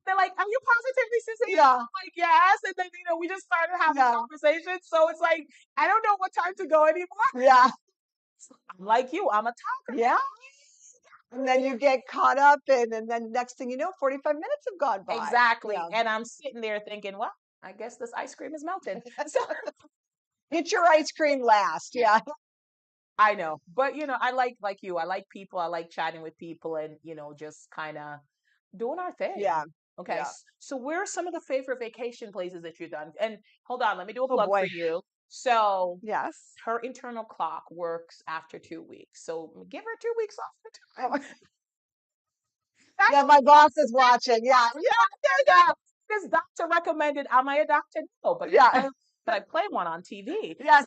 They're like, are you Positively Suzanne? Yeah. I'm like, yes. And then, we just started having Yeah. conversations. So it's like, I don't know what time to go anymore. Yeah. I'm like you, I'm a talker. Yeah. And then you get caught up in, and then next thing you know, 45 minutes have gone by. Exactly. Yeah. And I'm sitting there thinking, well, I guess this ice cream is melted. So Get your ice cream last. Yeah. I know. But, like you, I like people. I like chatting with people and, just kind of doing our thing. Yeah. Okay. Yeah. So where are some of the favorite vacation places that you've done? And hold on, let me do a Oh plug for boy. you. So Yes. her internal clock works after 2 weeks. So give her 2 weeks off the Oh, time. That's yeah, my boss is watching. Yeah. yeah. This doctor recommended. Am I a doctor? No, but Yeah. but I play one on TV. Yes.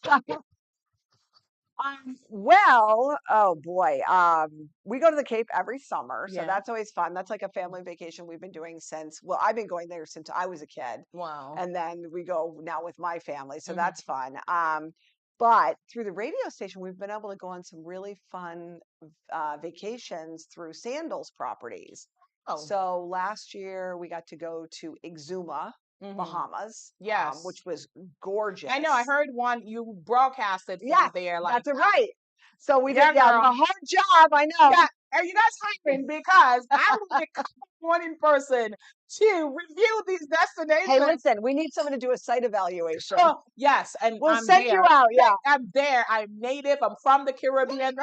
Um, Well, oh boy. We go to the Cape every summer, so yeah. that's always fun. That's like a family vacation we've been doing since, well, I've been going there since I was a kid. Wow. And then we go now with my family, so Mhm. that's fun. But through the radio station, we've been able to go on some really fun vacations through Sandals properties. Oh. So last year we got to go to Exuma, Mhm. Bahamas, Yes. which was gorgeous. I know. I heard one you broadcasted from Yeah, there. Like, that's right. So we yeah, did, yeah, girl. a hard job, I know. Yeah. Are you guys hiring? Because I will become one person to review these destinations. Hey, listen, we need someone to do a site evaluation. Oh, yes, and We'll I'm send you there. out, yeah. I'm there. I'm native. I'm from the Caribbean.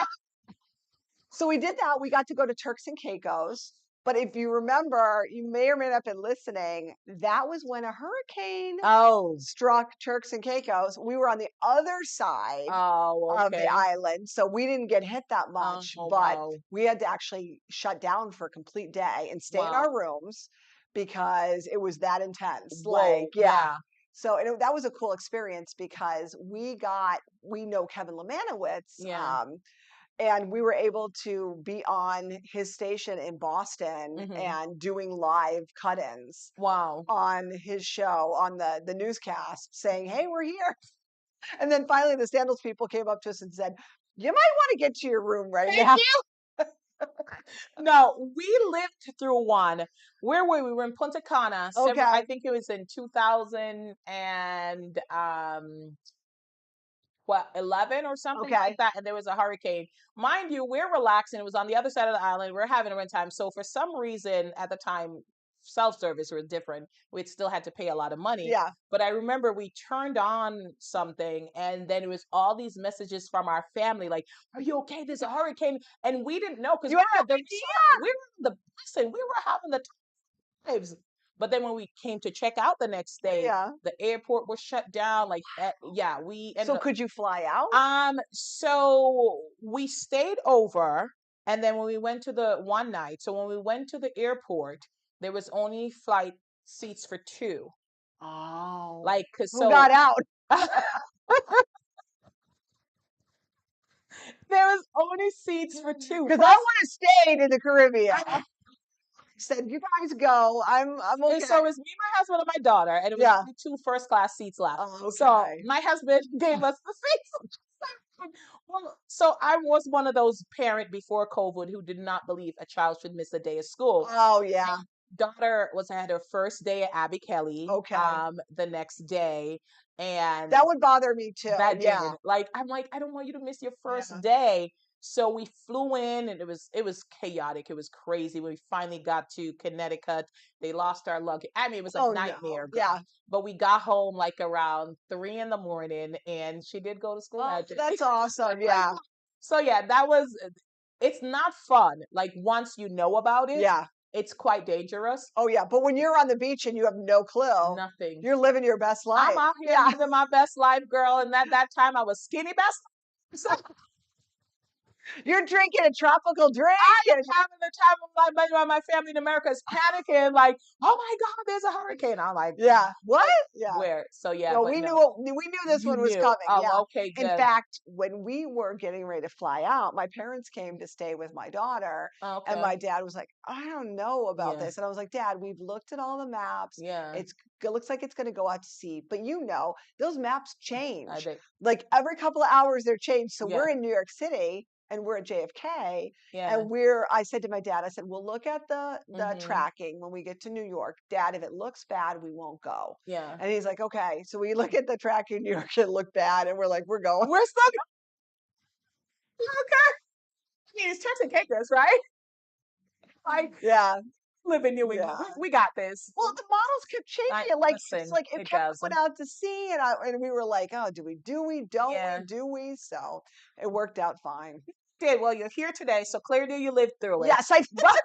So we did that. We got to go to Turks and Caicos. But if you remember, you may or may not have been listening, that was when a hurricane Oh. struck Turks and Caicos. We were on the other side Oh, of the okay. island, so we didn't get hit that much, Oh, but wow. we had to actually shut down for a complete day and stay in Wow. our rooms because it was that intense. Whoa, Like, yeah. yeah. So that was a cool experience because we know Kevin Lemanowitz, Yeah. and we were able to be on his station in Boston Mhm. and doing live cut-ins Wow. on his show on the newscast saying, "Hey, we're here." And then finally the Sandals people came up to us and said, "You might want to get to your room right Thank now." you. No, we lived through one. Where were we? We were in Punta Cana. I Okay. think it was in 2000 and 11 or something Okay. like that, and there was a hurricane. Mind you, we're relaxing. It was on the other side of the island. We're having a good time. So for some reason at the time, self-service was different. We still had to pay a lot of money. Yeah. But I remember we turned on something and then it was all these messages from our family like, are you okay? There's a hurricane. And we didn't know because You we had were at the no resort. We were listen, we were having the times. But then when we came to check out the next day, Yeah. the airport was shut down. Like, yeah, we ended So up. could you fly out? So we stayed over, and then when we went to the one night, so when we went to the airport, there was only flight seats for two. Oh. Like, cause Who got out? there was only seats for two. Because I would have stayed in the Caribbean. said, "You guys go. I'm And okay." so it was me, my husband, and my daughter, and it was Yeah. only two first class seats left. Oh, So okay. my husband gave us the seats. Well, so I was one of those parent before COVID who did not believe a child should miss a day of school. Oh, yeah. Daughter was had her first day at Abby Kelly Okay. the next day, and That would bother me too. that Yeah. did. Like, I'm like, I don't want you to miss your first Yeah. day. So we flew in and it was chaotic. It was crazy. When we finally got to Connecticut, they lost our luggage. I mean, it was a Oh, no. nightmare, girl. Yeah. But we got home like around 3 in the morning and she did go to school Oh, that day. that's awesome. Like, Yeah. so yeah, that was it's not fun. Like once you know about it, Yeah. it's quite dangerous. Oh, yeah. But when you're on the beach and you have no clue, Nothing. you're living your best I'm life. out here Yeah. living my best life, girl. And that time I was skinny best. So You're drinking a tropical drink I am and having the time of my life. My family in America is panicking, like, "Oh my God, there's a hurricane!" I'm like, yeah. What? "Like, Yeah. where?" So yeah, No, but no, we knew this you one was knew. coming. Yeah. Okay, In good. fact, when we were getting ready to fly out, my parents came to stay with my daughter, and Okay, my dad was like, "I don't know about yeah, this." And I was like, "Dad, we've looked at all the maps. yeah. It looks like it's going to go out to sea, but those maps I change. think, Like every couple of hours they're changed. So yeah, we're in New York City and we're at JFK, yeah. and I said to my dad, I said, "We'll look at the Mm-hmm. tracking when we get to New York. Dad, if it looks bad, we won't go." Yeah. And he's like, "Okay." So we look at the tracking in New York, it looked bad, and we're like, "We're going." We're still okay. I mean, it's Turks and Caicos, right? Like, Yeah, live in New England. yeah. We got this. Well, the models kept I changing. Like it's listen. like it It kept does. going out to sea, and we were like, "Oh, do we? Don't Yeah. we? Do we?" So it worked out fine. Did well. You're here today, so clearly you lived through it. Yes, I But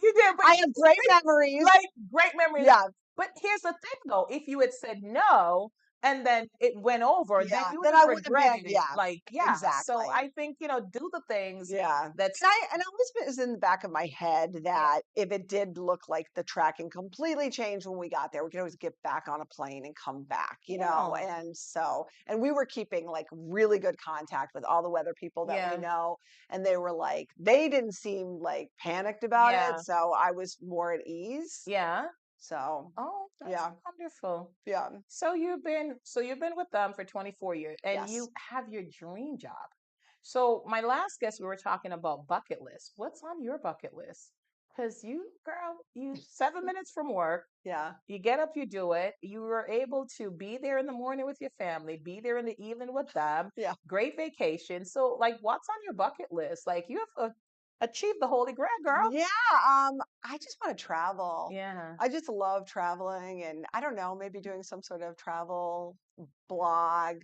you did. But I have great memories. like great memories. Yeah, But here's the thing though, if you had said no and then it went over, then yeah. you would Then have I would have been, regretted it. yeah, Like, yeah. So exactly. I think, do the things Yeah. that's And I always was in the back of my head yeah. that if it did look like the tracking completely changed when we got there, we could always get back on a plane and come back, Yeah. and we were keeping like really good contact with all the weather people that we Yeah. know. And they were like, they didn't seem like panicked about it. Yeah. So I was more at ease. Yeah. So Oh, that's yeah, wonderful. yeah, So you've been with them for 24 years and yes, you have your dream job. So my last guest, we were talking about bucket list. What's on your bucket list? Because you, girl, you 7 minutes from work, yeah, you get up, you do it. You were able to be there in the morning with your family, be there in the evening with them. yeah. Great vacation. So, like, what's on your bucket list? Like, you have achieved the holy grail, girl. Yeah, I just want to travel. Yeah. I just love traveling, and I don't know, maybe doing some sort of travel blog,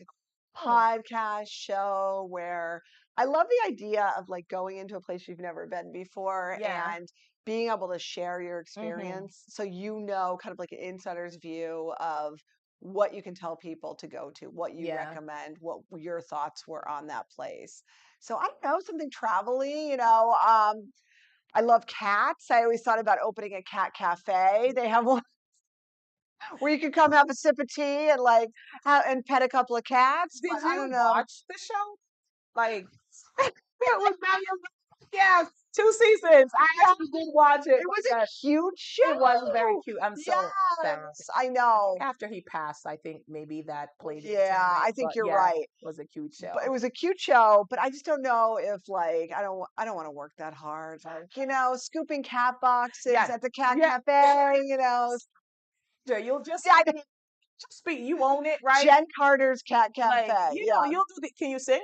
Oh, podcast show where I love the idea of like going into a place you've never been before yeah. and being able to share your Mm-hmm. experience so kind of like an insider's view of what you can tell people to go to, what you Yeah. recommend, what your thoughts were on that place. So I don't know, something travel-y, I love cats. I always thought about opening a cat cafe. They have one where you can come have a sip of tea and and pet a couple of cats, but Did I you don't know. watch the show? Like, it was yes, 2 seasons. I Yeah, actually did watch it. it was a But huge it was very show. cute. I'm so sad. Yes, I I think know. after he passed, I think maybe that played into Yeah, it. I think But you're yeah, it right. was a cute But it show. was a cute show, but I just don't know if I don't want to work that hard. Scooping cat boxes Yeah. at the cat Yeah. cafe. Yeah, you'll just Yeah, just be you own it, right? Jen Carter's cat Like, cafe. Yeah. you'll do the can you sing?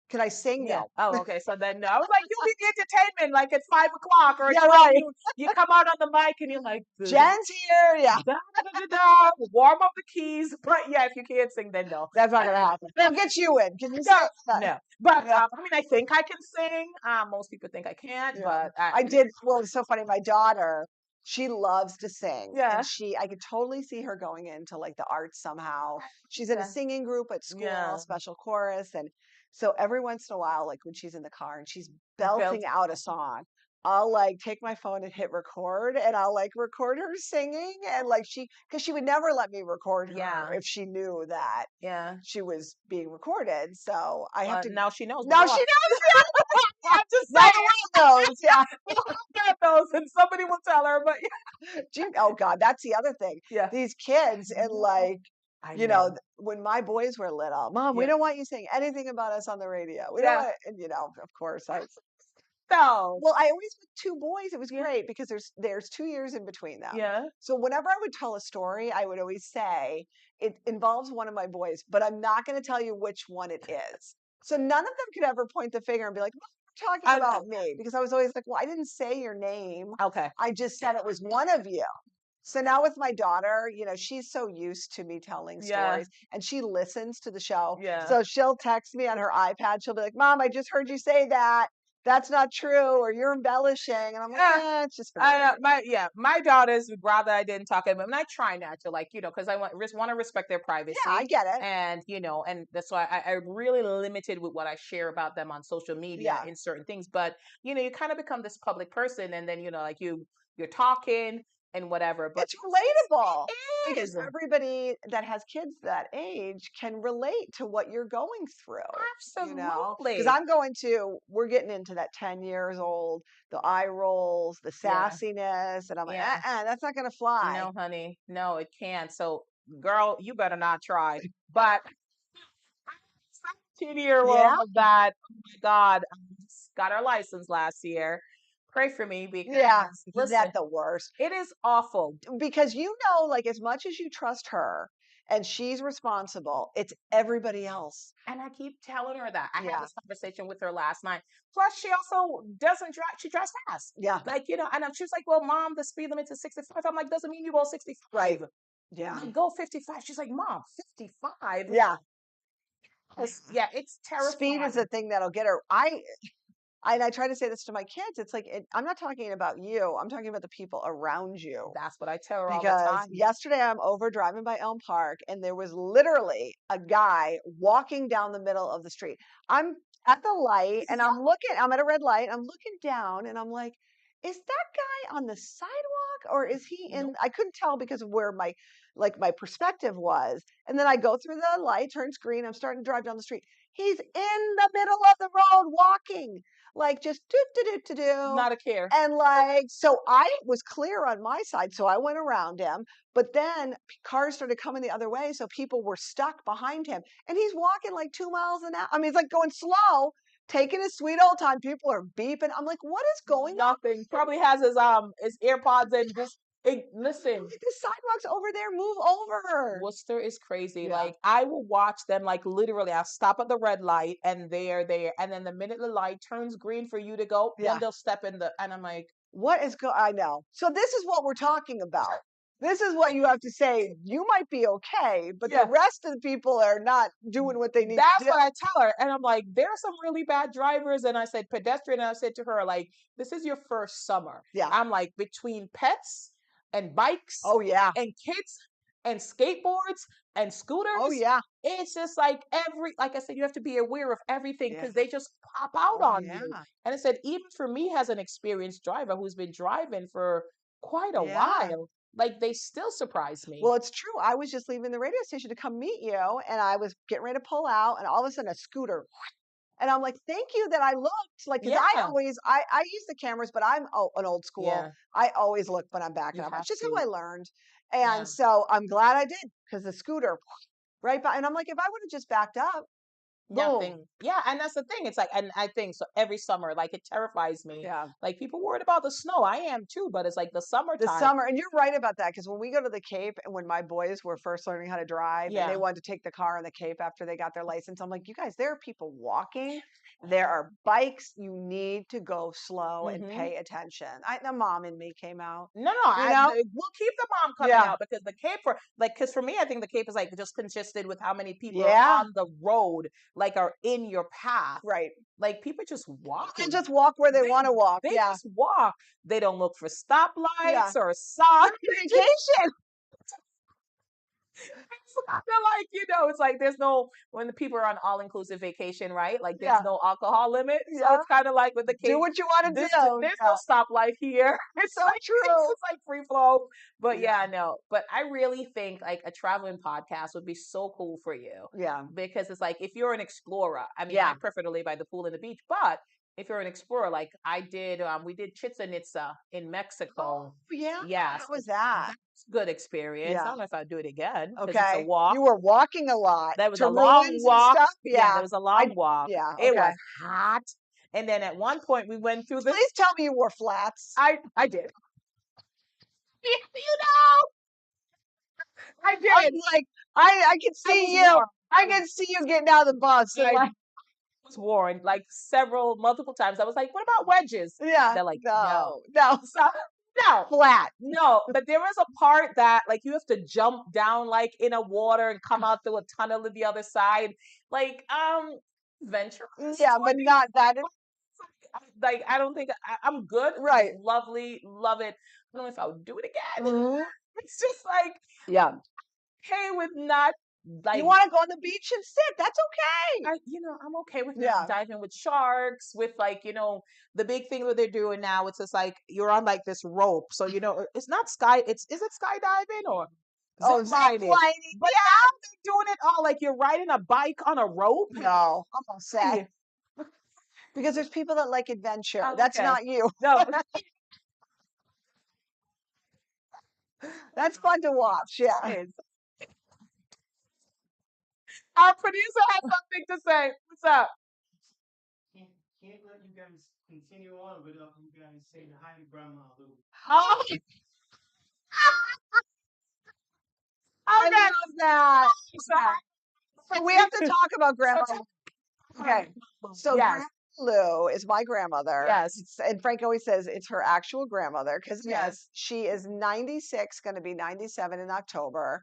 Can I sing? Yeah. No. Oh, okay. So then no. I was like, you'll be the entertainment like at 5 o'clock or at Yeah, 12. right. You come out on the mic and you're like, Jen's here. Yeah. da, da, da, da, warm up the keys. But yeah, if you can't sing, then no. That's not gonna happen. I'll get you in. Can you No, sing? no. But Yeah. I mean, I think I can sing. Most people think I can't, Yeah. but I did. Well, it's so funny. My daughter, she loves to sing, and yeah, I could totally see her going into like the arts somehow. She's in a yeah, singing group at school, yeah. special chorus, and so every once in a while, like when she's in the car and she's Built. belting out a song, I'll like take my phone and hit record and I'll like record her singing and like because she would never let me record her Yeah. if she knew that Yeah. she was being recorded. So I have to, Now she knows. now she knows. I'm just Now saying. the world knows. Yeah. God knows, and somebody will tell her. But Oh God, that's the other thing. yeah, These kids and like, I you know, know. when my boys were little, Mom, we Yeah, don't want you saying anything about us on the radio. We don't yeah. want, and of course, No. well, I always with two boys, it was Yeah, great because there's 2 years in between them. yeah. So whenever I would tell a story, I would always say it involves one of my boys, but I'm not going to tell you which one it is. So none of them could ever point the finger and be like, "Mom, you're talking I about know. me," because I was always like, "Well, I didn't say your name. Okay. I just said it was one of you." So now with my daughter, she's so used to me telling Yeah, stories and she listens to the show. yeah. So she'll text me on her iPad. She'll be like, "Mom, I just heard you say that. That's not true," or "You're embellishing." And I'm like, Yeah. it's just for the radio. My daughters would rather I didn't talk to them, and I try not to, like, because I want to respect their Yeah, I privacy, get it. and and that's why I'm really limited with what I share about them on social media Yeah. in certain things. But you kind of become this public person, and then like you're talking and whatever. But It's relatable it because is everybody that has kids that age can relate to what you're going through. Because absolutely, we're getting into that 10 years old, the eye rolls, the yeah, sassiness. And I'm like, yeah. that's not going to fly. No, honey, no, it can't. So, girl, you better not try. But 17-year-old Yeah. that, oh my God, just got her license last year. Pray for me Yeah. because, Isn't that listen, the worst? it is awful. Because like as much as you trust her and she's responsible, it's everybody else. And I keep telling her that. I had Yeah. this conversation with her last night. Plus, she also doesn't drive. She drives fast. Yeah. Like, and she was like, well, Mom, the speed limit is 65. I'm like, doesn't mean you go 65. Right. Yeah. Like, go 55. She's like, Mom, 55? Yeah. Yeah, it's Speed is the terrifying. thing that'll get her. I try to say this to my kids. It's like I'm not talking about you. I'm talking about the people around you. That's what I tell her all the Because time. yesterday I'm over driving by Elm Park and there was literally a guy walking down the middle of the street. I'm at the light and I'm at a red light. I'm looking down and I'm like, is that guy on the sidewalk or is he Nope. I couldn't tell because of where my perspective was. And then I go through the light, turns green. I'm starting to drive down the street. He's in the middle of the road walking, like just do do do do do. Not a care. And like, so I was clear on my side, so I went around him. But then cars started coming the other way, so people were stuck behind him, and he's walking like 2 miles an hour. I mean, he's like going slow, taking his sweet old time. People are beeping. I'm like, what is going on? Nothing. Probably has his AirPods in. Just listen. Like, the sidewalk's over there. Move over. Worcester is crazy. Yeah. Like I will watch them like literally. I'll stop at the red light and they're there. And then the minute the light turns green for you to go, then Yeah. they'll step in and I'm like, I know. So this is what we're talking about. This is what you have to say. You might be okay, but the yeah. rest of the people are not doing what they need to That's do. what I tell her. And I'm like, there are some really bad drivers. And I said pedestrian. And I said to her, like, this is your first summer. Yeah. I'm like, between pets and bikes Oh yeah. and kids and skateboards and scooters. Oh yeah. It's just like like I said, you have to be aware of everything Yeah. because they just pop out Oh on you. yeah. And I said, even for me as an experienced driver who's been driving for quite a Yeah. while, like they still surprise me. Well, it's true. I was just leaving the radio station to come meet you, and I was getting ready to pull out, and all of a sudden a scooter. And I'm like, thank you that I looked. Like, because Yeah. I use the cameras, but I'm an old school. Yeah. I always look when I'm backing You up. It's have just to. how I learned. Yeah. And so I'm glad I did because the scooter right by. And I'm like, if I would have just backed up, boom. Nothing. Yeah, and that's the thing. It's like, and I think so every summer, like it terrifies me. Yeah. Like people worried about the snow. I am too, but it's like the The summertime. summer, and you're right about that because when we go to the Cape and when my boys were first learning how to drive and they Yeah. wanted to take the car in the Cape after they got their license, I'm like, you guys, there are people walking, there are bikes. You need to go slow and Hmm. pay attention. The mom in me came out, No, no, you know? we'll keep the mom coming Yeah. out because the Cape because for me, I think the Cape is like just congested with how many people are Yeah. on the road, like are in your path. Right. Like people just They walking. just walk where they want to walk. They Yeah. just walk. They don't look for Yeah. stoplights or signs. Vacation. I feel like, it's like there's no, when the people are on all inclusive vacation, right? Like there's Yeah. no alcohol limit. So Yeah. it's kind of like with the Do cake, what you want to do. there's no Yeah. stoplight here. So true. It's like free flow. But Yeah. yeah, no. But I really think like a traveling podcast would be so cool for you Yeah. because it's like if you're an explorer, I mean, I Yeah. prefer to lay by the pool and the beach, but if you're an explorer, like I did, we did Chichen Itza in Oh, Mexico. yeah. Yes, How was that? that's a good experience. I Yeah. don't know if I'd do it again because it's a Okay. walk. You were walking a lot There was to a long ruins and walk. stuff. Yeah, Yeah. there was a long walk. Yeah. It Okay. was hot. And then at one point we went through this. Please tell me you wore flats. I did. You know, I I'm did. like, I can I see was you. warm. I can see you getting out of the bus and I like, was worn like multiple times. I was like, what about wedges? yeah, They're like, no. no, no, So, no. flat. No, but there was a part that like you have to jump down like in a water and come out through a tunnel to the other side. Like venturous. Yeah, but not that. Like I don't think I'm good. Right. Lovely, love it. I don't know if I would do it again. Mhm. It's just like Yeah. okay with not You like want to go on the beach and sit. That's okay. I'm okay with not Yeah. diving with sharks, with like, the big thing that they're doing now, it's just like you're on like this rope. So, it's not is it skydiving or Oh, zip zip lining? lining. But now they're doing it all like you're riding a bike on a rope. No, I'm all set. Yeah. Because there's people that like adventure. Oh, That's okay. not you. No, That's fun to watch. Yeah. it's- our producer has something to say. What's up? Can't let you guys continue on without you guys saying hi to Grandma Lou. Oh, I okay. love that. So, So we have to talk about grandma. Okay. So yes, Grandma Lou is my grandmother. yes, And Frank always says it's her actual grandmother because yes. she is 96, going to be 97 in October.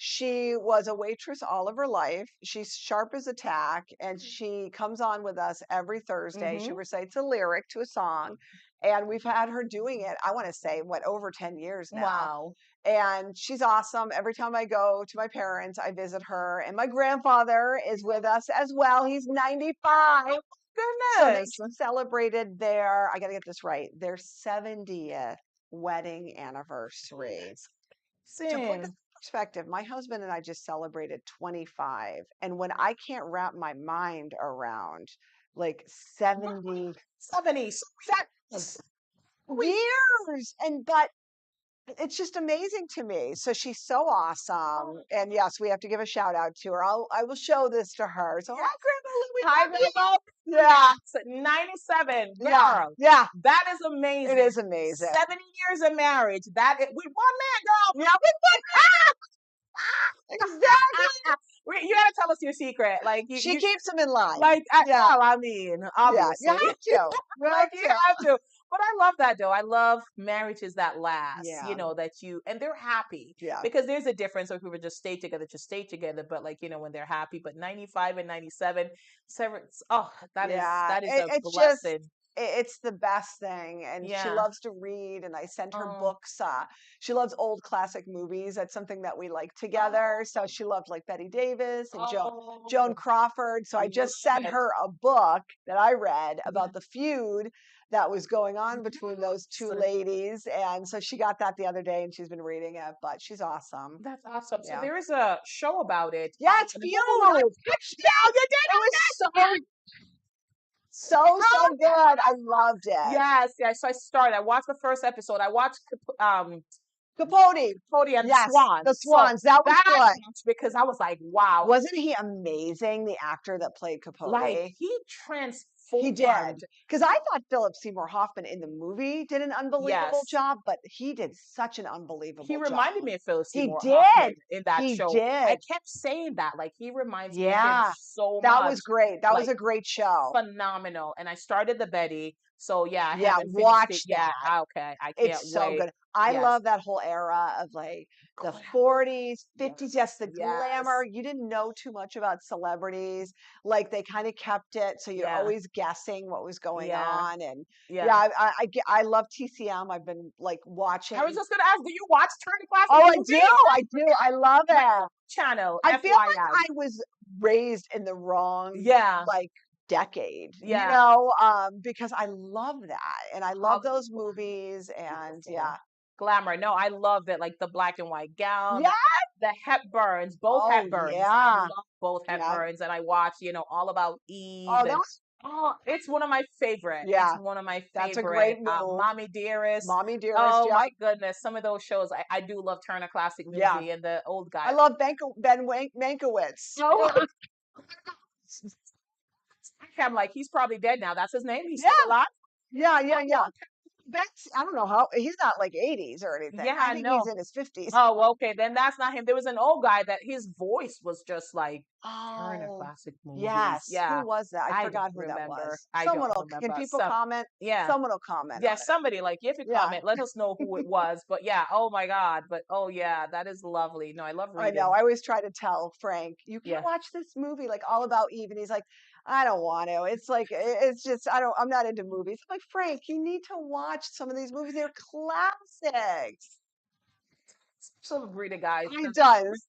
She was a waitress all of her life. She's sharp as a tack, and she comes on with us every Thursday. She Mhm. recites a lyric to a song, and we've had her doing it, I want to say, over 10 years now. Wow. And she's awesome. Every time I go to my parents, I visit her. And my grandfather is with us as well. He's 95. So they Goodness. celebrated their, I got to get this right, their 70th wedding anniversary. To put Sin. this in perspective, my husband and I just celebrated 25. And when I can't wrap my mind around like 70 70. years, but it's just amazing to me. So she's so awesome. And yes, we have to give a shout out to her. I will show this to her. So hi, Grandma Louie. Hi, love you. Grandma. Yeah. 97. Yeah. Girl. Yeah. That is amazing. It is amazing. 70 years of marriage. With one man, girl. Yeah. Exactly. You gotta tell us your secret. Like She keeps them in line. like Yeah. well, I mean, Yeah. obviously. You have to. You have Like you to. have to. But I love that though. I love marriages that last, Yeah. and they're happy. Yeah. Because there's a difference if we were just stay together, but like, when they're happy. But 95 and 97, that Yeah. is a It's just, blessing. it's the best thing. And she Yeah. loves to read, and I sent her Oh. books. She loves old classic movies. That's something that we like together. So she loved like Betty Davis and Joan Crawford. So I just sent Love it. her a book that I read about the feud that was going on between those two Yes. ladies. And so she got that the other day and she's been reading it, but she's awesome. That's awesome. So Yeah. there is a show about it. Yeah, it's on beautiful. Hulu. You did. It was so good. I loved it. Yes, yes. So I started. I watched the first episode. I watched Capote. Cody and Yes, Swans. the Swans. That was I good. watched because I was like, wow. Wasn't he amazing, the actor that played Capote? Like he transformed. He did. Because I thought Philip Seymour Hoffman in the movie did an unbelievable Yes. job, but he did such an unbelievable He job. reminded me of Philip He Seymour did. Hoffman in that He show. I did. kept saying that. Like he reminds me of Yeah. him so That much. was great. That was Like, a great show. phenomenal. And I started the Betty. So yeah, I Yeah, haven't finished it watch yet. that. Okay, I can't It's so wait. good. I Yes. love that whole era of like the Glamour. 40s, 50s, yes, the glamour. Yes. You didn't know too much about celebrities. Like they kind of kept it so you're Yeah. always guessing what was going Yeah. on. And yeah, Yeah. I love TCM. I've been like I was watching. just gonna ask, do you watch Turner Classic Oh, I do. Movies? I do. I love My it. channel, I feel like FYI. I was raised in the wrong Yeah. like decade, Yeah. because I love that and I love Oh, those movies and beautiful. yeah. Glamour. No, I loved it. Like the black and white gown, Yeah. the Hepburns, both Oh Hepburns. I yeah. love both Yeah. Hepburns, and I watched, All About Eve, Oh, that and was oh, it's one of my favorite. It's yeah. one of my That's a favorite. great move. Mommy Dearest. Mommy Dearest. Oh my Yep. goodness, some of those shows I do love. Turner Classic Yeah. Movie and the old I guy. love Mankiewicz. Oh, I'm like, he's probably dead now. That's his name. He's Yeah. still alive. Yeah. Yeah. Yeah. That's I don't know how he's not like 80s or anything. Yeah, I I think he's know. in his 50s. Oh, okay. Then that's not him. There was an old guy that his voice was just like Turner Oh, Classic Movies. yes. Who Yeah. was that? I I don't forgot who that remember. was. I Someone don't will, can remember. people Some, comment? yeah. Someone will comment Yeah, on it. somebody like if you Yeah. comment, let us know who it was. But yeah, oh my God. But oh yeah, that is lovely. No, I love I know. reading. I always try to tell Frank, you Yeah. can't watch this movie like All About Eve. And he's like, I don't want to. It's like, it's just, I'm not into movies. I'm like, Frank, you need to watch some of these movies. They're classics. So agree to guys. He does.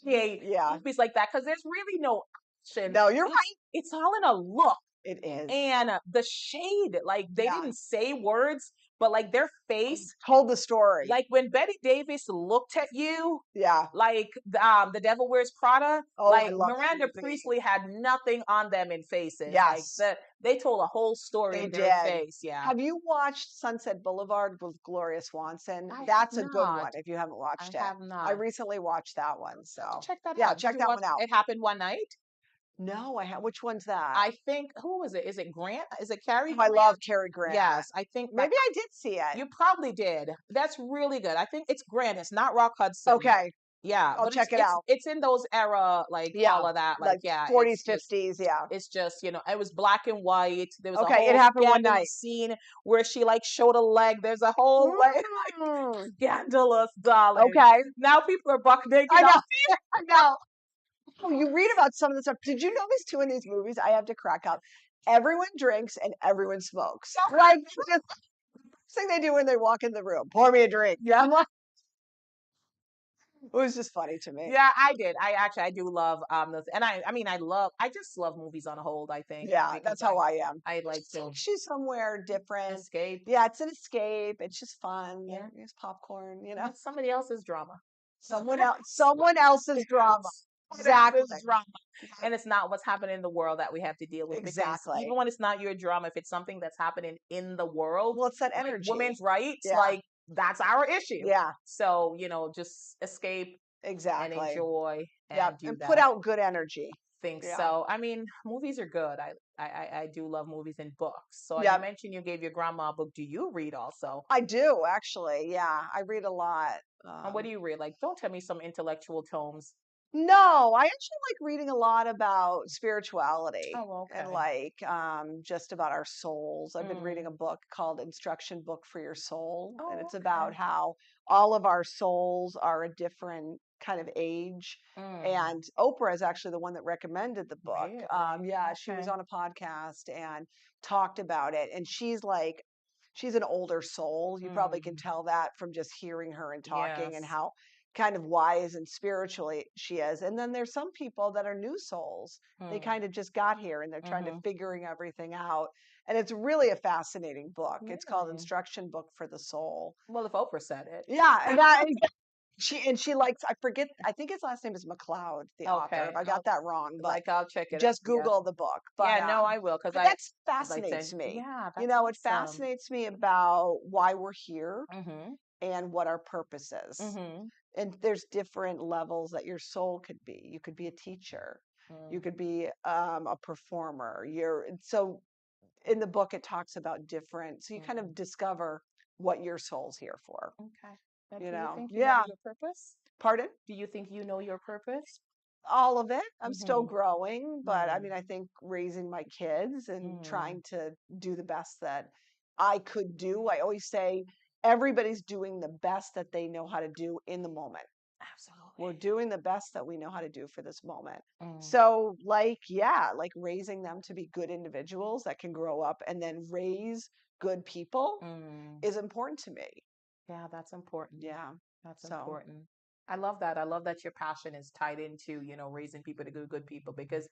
Hate Yeah. movies like that because there's really no action. No, you're It's right. it's all in a look. It is. And the shade, like they Yeah. didn't say words, but like their face, Told the story. like when Betty Davis looked at you, Yeah. like the Devil Wears Prada, Oh, I like love that Miranda movie. Priestley had nothing on them in faces. Like Yes, they told a whole story they in their did. face. Yeah, Have you watched Sunset Boulevard with Gloria Swanson? I have That's a good not. one if you haven't I watched it. have I not. recently watched that one. I have to So, check that yeah, out. Did check you that watch one out. It Happened One Night? No, I have. Which one's that? I think who is it? Is it Grant? Is it Cary Oh, I Grant? love Cary Grant. Yes, I think that Maybe I did see it. you probably did. That's really good. I think it's Grant. It's not Rock Hudson. Okay, Yeah, I'll but it's check it it's out. it's in those era, like Yeah, all of that. Like like yeah, 40s, 50s. Yeah. it's just it was black and white. There was a Okay, it whole happened one scandalous night. scene where she like showed a leg. There's a whole like Mm, scandalous, darling. okay, Now people are buck naked I know. off. I know. Oh, you read about some of the stuff. Did you notice too in these movies? I have to crack up. Everyone drinks and everyone smokes. Like just first thing they do when they walk in the room, pour me a drink. Yeah, I'm like, it was just funny to me. Yeah, I did. I do love those, and I mean I just love movies on hold. I think Yeah, because that's how I am. I like Just to takes you somewhere different. escape. Yeah, it's an escape. It's just fun. Yeah, It's popcorn, it's somebody else's drama. someone else's drama. Exactly. This drama. And it's not what's happening in the world that we have to deal with because Exactly. even when it's not your drama, if it's something that's happening in the world, Well, it's that like energy. women's rights, Yeah. like that's our issue. Yeah, So, just escape and exactly. enjoy Yeah, and do and that. put out good energy. Think Yeah. so. I mean, movies are good. I do love movies and books. So Yeah. you mentioned you gave your grandma a book. Do you read also? I do actually. Yeah, I read a lot. And what do you read? Like, don't tell me some intellectual tomes. No, I actually like reading a lot about spirituality Oh, and okay. like just about our souls. I've been reading Mm. a book called Instruction Book for Your Soul, and Oh, it's about okay. how all of our souls are a different kind of age. Mm. And Oprah is actually the one that recommended the book. Really? Yeah, she was Okay. on a podcast and talked about it, and she's an older soul. You probably can Mm. tell that from just hearing her and talking and Yes. how kind of wise and spiritually she is. And then there's some people that are new souls. They Mm. kind of just got here and they're trying to Mm-hmm. figuring everything out. And it's really a fascinating book. It's called Really? Instruction Book for the Soul. Well, if Oprah said it. Yeah, and she likes I forget I think his last name is McLeod, the author. If Okay. I got that wrong, but I'll check it out. just Yeah. Google the book. Yeah, no, I will because But that I'd like to. fascinates me. Yeah, You that's know, it awesome. fascinates me about why we're here Mm-hmm. and what our purpose is. Mm-hmm. And there's different levels that your soul could be. You could be a teacher. You could be a performer. So in the book it talks about different. So you kind of discover what your soul's here for. Okay. Now, You do you know? think you know Yeah. your purpose? Pardon? Do you think you know your purpose? all of it. I'm still Mm-hmm. growing, but I mean, Mm. I think raising my kids and Mm. trying to do the best that I could do. I always say everybody's doing the best that they know how to do in the moment. We're Absolutely. doing the best that we know how to do for this moment. Mm. So, like, yeah, like raising them to be good individuals that can grow up and then raise good people Mm. is important to me. Yeah, that's important. Yeah. That's So, important. I love that. I love that your passion is tied into, raising people to good people because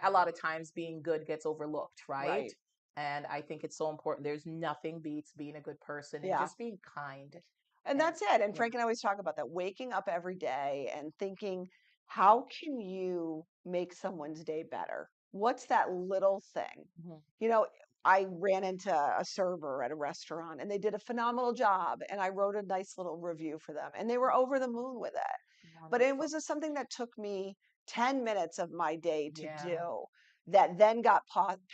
a lot of times being good gets overlooked, right? right. And I think it's so important. There's nothing beats being a good person and Yeah. just being kind. And And that's it. And yeah. Frank and I always talk about that, waking up every day and thinking, how can you make someone's day better? What's that little thing? Mhm. You know, I ran into a server at a restaurant and they did a phenomenal job. And I wrote a nice little review for them and they were over the moon with it. But it Wonderful. was just something that took me 10 minutes of my day to Yeah. do that then got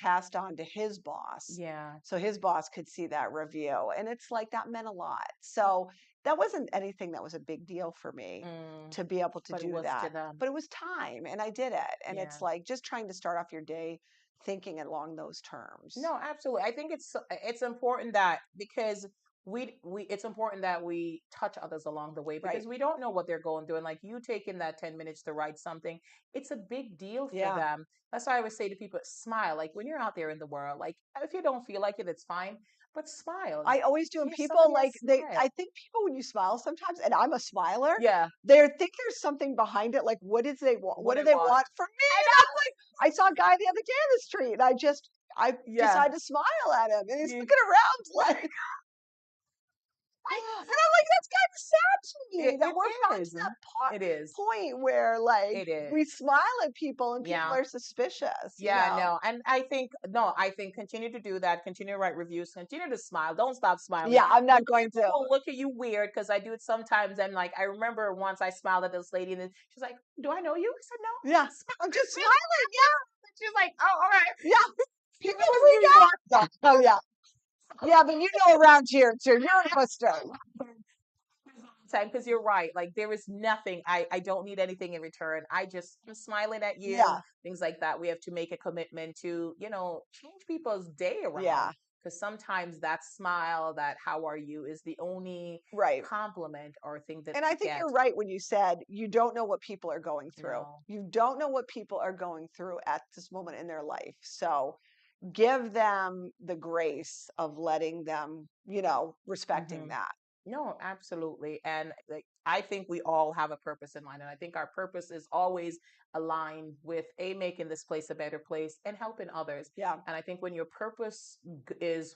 passed on to his boss. Yeah. So his boss could see that review. And it's like that meant a lot. So that wasn't anything that was a big deal for me Mm. to be able to But it do was to that. them. But it was time and I did it. And Yeah. it's like just trying to start off your day thinking along those terms. No, absolutely. I think it's important that because we it's important that we touch others along the way Right. because we don't know what they're going through. And like you taking that 10 minutes to write something, it's a big deal for Yeah. them. That's why I always say to people, smile. Like when you're out there in the world, like if you don't feel like it, it's fine. But smile. I always do. And Give people somebody a like smile. I think people when you smile sometimes, and I'm a smiler, Yeah. they think there's something behind it. Like, what did they want? What What do they they want. want from me? I And I'm like, I saw a guy the other day on the street, and I know. Yeah. decided to smile at him, and he's You, looking around like, and I'm like, that's kind of sad to me that it we're gotten to is. that It is. point where like It we is. smile at people and people Yeah. are suspicious, you Yeah, know? no. And I think, no, I think continue to do that. Continue to write reviews. Continue to smile. Don't stop smiling. Yeah, I'm not Because going people to. will look at you weird because I do it sometimes. And like, I remember once I smiled at this lady and then she's like, do I know you? I said, no, I'm Yeah, just I'm just smiling. smiling. Yeah, And she's like, oh, all right. yeah. She People lives in freak New York. out. Oh yeah. Yeah, but you know around here, so you're a twister. Time because you're right. Like there is nothing. I don't need anything in return. I'm smiling at you. Yeah, Things like that. We have to make a commitment to change people's day around yeah, because sometimes that smile, that how are you, is the only right. compliment or thing that And I they think get. you're right when you said you don't know what people are going through. No. You don't know what people are going through at this moment in their life. So give them the grace of letting them, respecting Hmm. that. No, absolutely. And like I think we all have a purpose in mind. And I think our purpose is always aligned with making this place a better place and helping others. Yeah, And I think when your purpose is,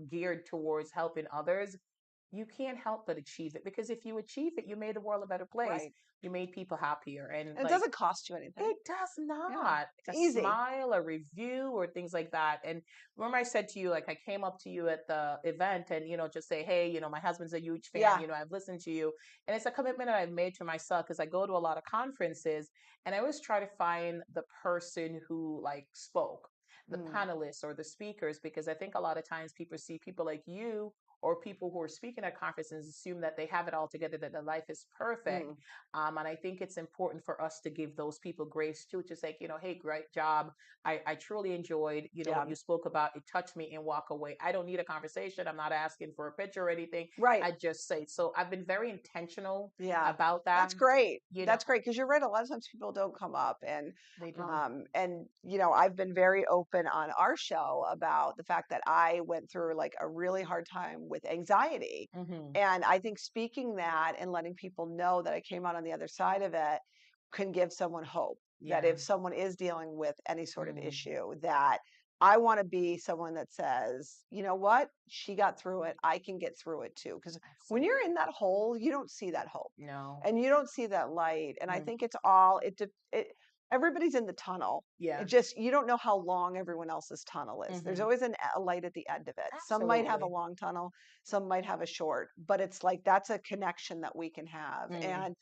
geared towards helping others, you can't help but achieve it because if you achieve it, you made the world a better place. right. You made people happier. And And it like doesn't cost you anything. it does Yeah, not. it's A easy. smile, a review, or things like that. And remember, I said to you, like, I came up to you at the event and, just say, hey, my husband's a huge fan. Yeah. I've listened to you. And it's a commitment that I've made to myself because I go to a lot of conferences and I always try to find the person who, like, spoke, the Mm, panelists or the speakers, because I think a lot of times people see people like you or people who are speaking at conferences assume that they have it all together, that their life is perfect. mm, And I think it's important for us to give those people grace too, to say, hey, great job. I truly enjoyed, yeah. what you spoke about. It touched me and walk away. I don't need a conversation. I'm not asking for a picture or anything. Right. I just say, so I've been very intentional Yeah. about that. That's great. You know, That's great because you're right. A lot of times people don't come up, they don't. and I've been very open on our show about the fact that I went through like a really hard time with anxiety, Hmm. and I think speaking that and letting people know that I came out on the other side of it can give someone hope that Yeah. if someone is dealing with any sort of Mm, issue, that I want to be someone that says, you know what, she got through it, I can get through it too. Because when absolutely. you're in that hole, you don't see that hope No. and you don't see that light. And I Mm, think it's all it. Everybody's in the tunnel. It yeah. just you don't know how long everyone else's tunnel is. There's Hmm. always a light at the end of it. Some might have a Absolutely. long tunnel, some might have a short, but it's like that's a connection that we can have. Mm. And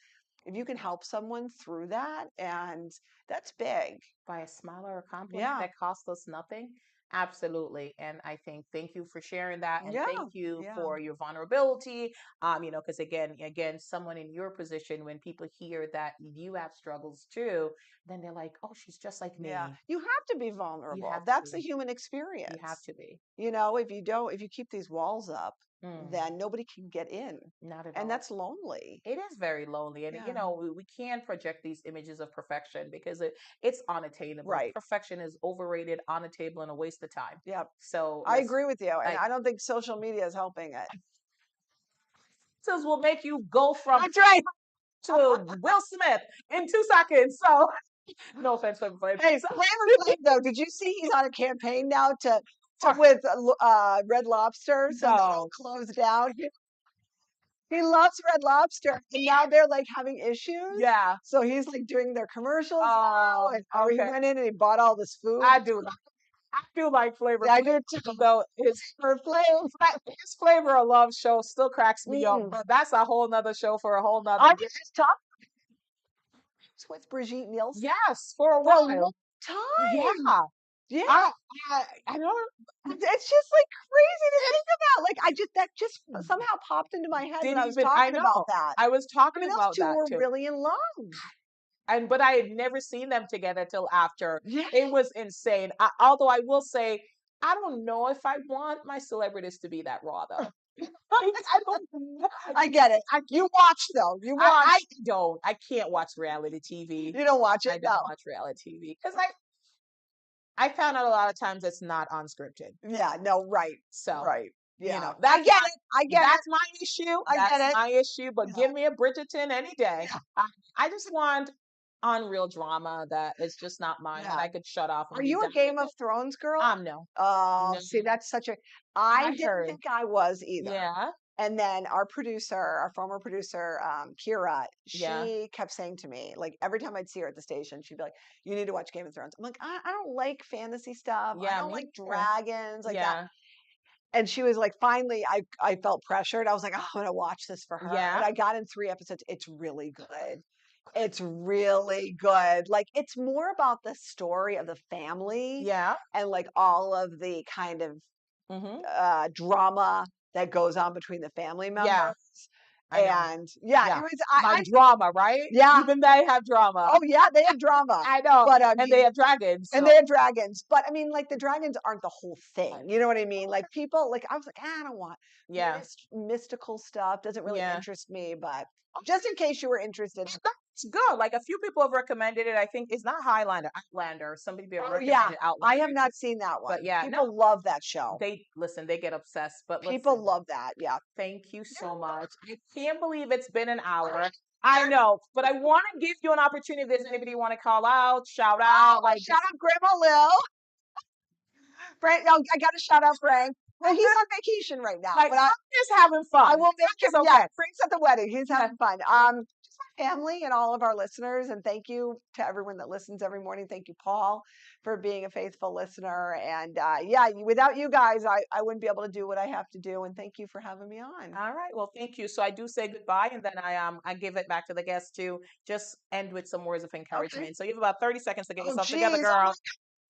if you can help someone through that, and that's big. By a smile or a compliment Yeah. that costs us nothing. Absolutely. And I think thank you for sharing that, and Yeah, thank you yeah, for your vulnerability. Because again, someone in your position, when people hear that you have struggles too, then they're like, oh, she's just like yeah. me. You have to be You vulnerable. have to That's the be. human You have experience. to be. You know, if you don't, if you keep these walls up, Mm, then nobody can get in. not at And all. that's lonely. It is very lonely, and Yeah. we can project these images of perfection because it's unattainable. Right. Perfection is overrated, unattainable, and a waste of time. Yep. So I let's agree with you. And like I don't think social media is helping it. this will make you go from That's right. to Will Smith in 2 seconds. So no offense, Flavor Flav. Hey, So, Flavor Flav, though, did you see he's on a campaign now to with Red Lobster, so they don't no, close down? He loves Red Lobster, and now they're like having issues. yeah. So he's like doing their commercials now, Oh, and or he okay. went in and he bought all this food. I do. I do like Flavor Yeah, I Flav, do too. though For Flav. his Flavor of Love show still cracks me up. Mm. But that's a whole nother show for a whole nother. I was just talking with Brigitte Nielsen Yes, for a for a long while. Yeah. time. Yeah. I don't. It's just like crazy to think about. Like that just somehow popped into my head when Didn't I was even I talking about know. that. I was I talking mean, those about two that were too. really in love. And but I had never seen them together till after. Yeah. It was insane. Although I will say, I don't know if I want my celebrities to be that raw though. I don't know. I get it. You watch though. You I watch. don't. I can't watch reality TV. You don't watch I it? don't No. watch reality TV because I found out a lot of times it's not unscripted. Yeah, no, right. So Right. Yeah. I that's get it. I get it. that's my issue. I That's get it. my issue. But Yeah. give me a Bridgerton any day. Yeah. I just want unreal drama that is just not mine that Yeah. I could shut off and Are be you a done Game with of it. Thrones girl? No, Oh, no. see, that's such a. I I didn't heard. think I was either. Yeah, And then our producer, our former producer, Kira, yeah, she kept saying to me, like every time I'd see her at the station, she'd be like, "You need to watch Game of Thrones." I'm like, I don't like fantasy stuff. I yeah. don't Me like neither. dragons like that. Yeah, And she was like, finally, I felt pressured. I was like, oh, I'm gonna watch this for her. And yeah, I got in 3 episodes. It's really good. It's really good. Like it's more about the story of the family yeah. and like all of the kind of Mm-hmm. drama that goes on between the family Yeah, members. I know. And yeah, it Yeah, was like drama, right? yeah. Even they have drama. Oh yeah, they have drama. I know, But I and they mean, have dragons. and So they have dragons. But I mean, like the dragons aren't the whole thing. You know what I mean? Like people, like I was like, I don't want yeah, mystical stuff. Doesn't really yeah. interest me. But just in case you were interested. It's good. Like a few people have recommended it. I think it's not Highlander, Outlander. Some people have Oh yeah, recommended I have Outlander. not seen that one. But yeah, no, People love that show. they listen, they get obsessed. But People listen, love that. Yeah. thank you so much. I can't believe it's been an hour. I know, but I want to give you an opportunity if there's anybody you want to call out, shout out, like Shout out Grandma Lil. Frank, no, I got to shout out Frank. Well, he's on vacation right now, like but I'm just having fun. I will make him. It's okay. Yeah, Frank's at the wedding. He's Yeah. having fun. Just my family and all of our listeners, and thank you to everyone that listens every morning. Thank you, Paul, for being a faithful listener. And yeah, without you guys, I wouldn't be able to do what I have to do. And thank you for having me on. All right. Well, thank you. So I do say goodbye, and then I give it back to the guests to just end with some words of encouragement. Okay. So you have about 30 seconds to get Oh, yourself together, geez. girl.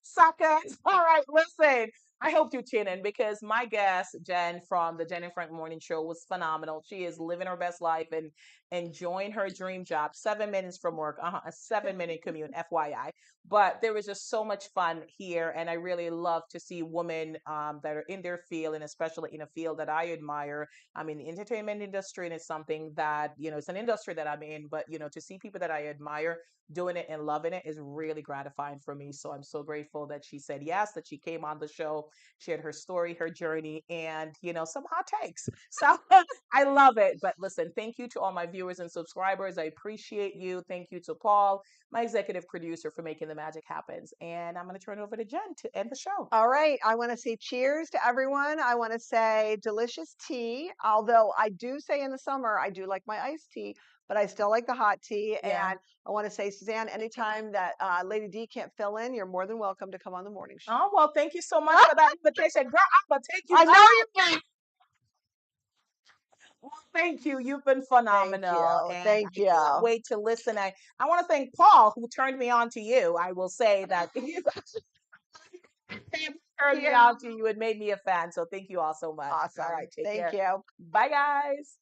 Suckers. All right, listen. I hope you tune in because my guest, Jen from the Jen and Frank Morning Show, was phenomenal. She is living her best life and enjoying her dream job. 7 minutes from work, a 7 minute commute, FYI. But there was just so much fun here, and I really love to see women that are in their field, and especially in a field that I admire. I mean, the entertainment industry, and it's something that it's an industry that I'm in. But to see people that I admire doing it and loving it is really gratifying for me. So I'm so grateful that she said yes, that she came on the show, shared her story, her journey, and some hot takes. So I love it. But listen, thank you to all my viewers and subscribers. I appreciate you. Thank you to Paul, my executive producer, for making the magic happen. And I'm going to turn it over to Jen to end the show. All right. I want to say cheers to everyone. I want to say delicious tea. Although I do say in the summer, I do like my iced tea, but I still like the hot tea. Yeah. And I want to say, Suzanne, anytime that Lady D can't fill in, you're more than welcome to come on the morning show. Oh, well, thank you so much for that invitation. Girl, I'm going to take you. I know you can. Well, thank you. You've been phenomenal. And Thank I can't you. wait to listen. I want to thank Paul, who turned me on to you. I will say that turned me you. on to you and made me a fan. So thank you all so much. All Awesome. right, take Thank care. you. Bye, guys.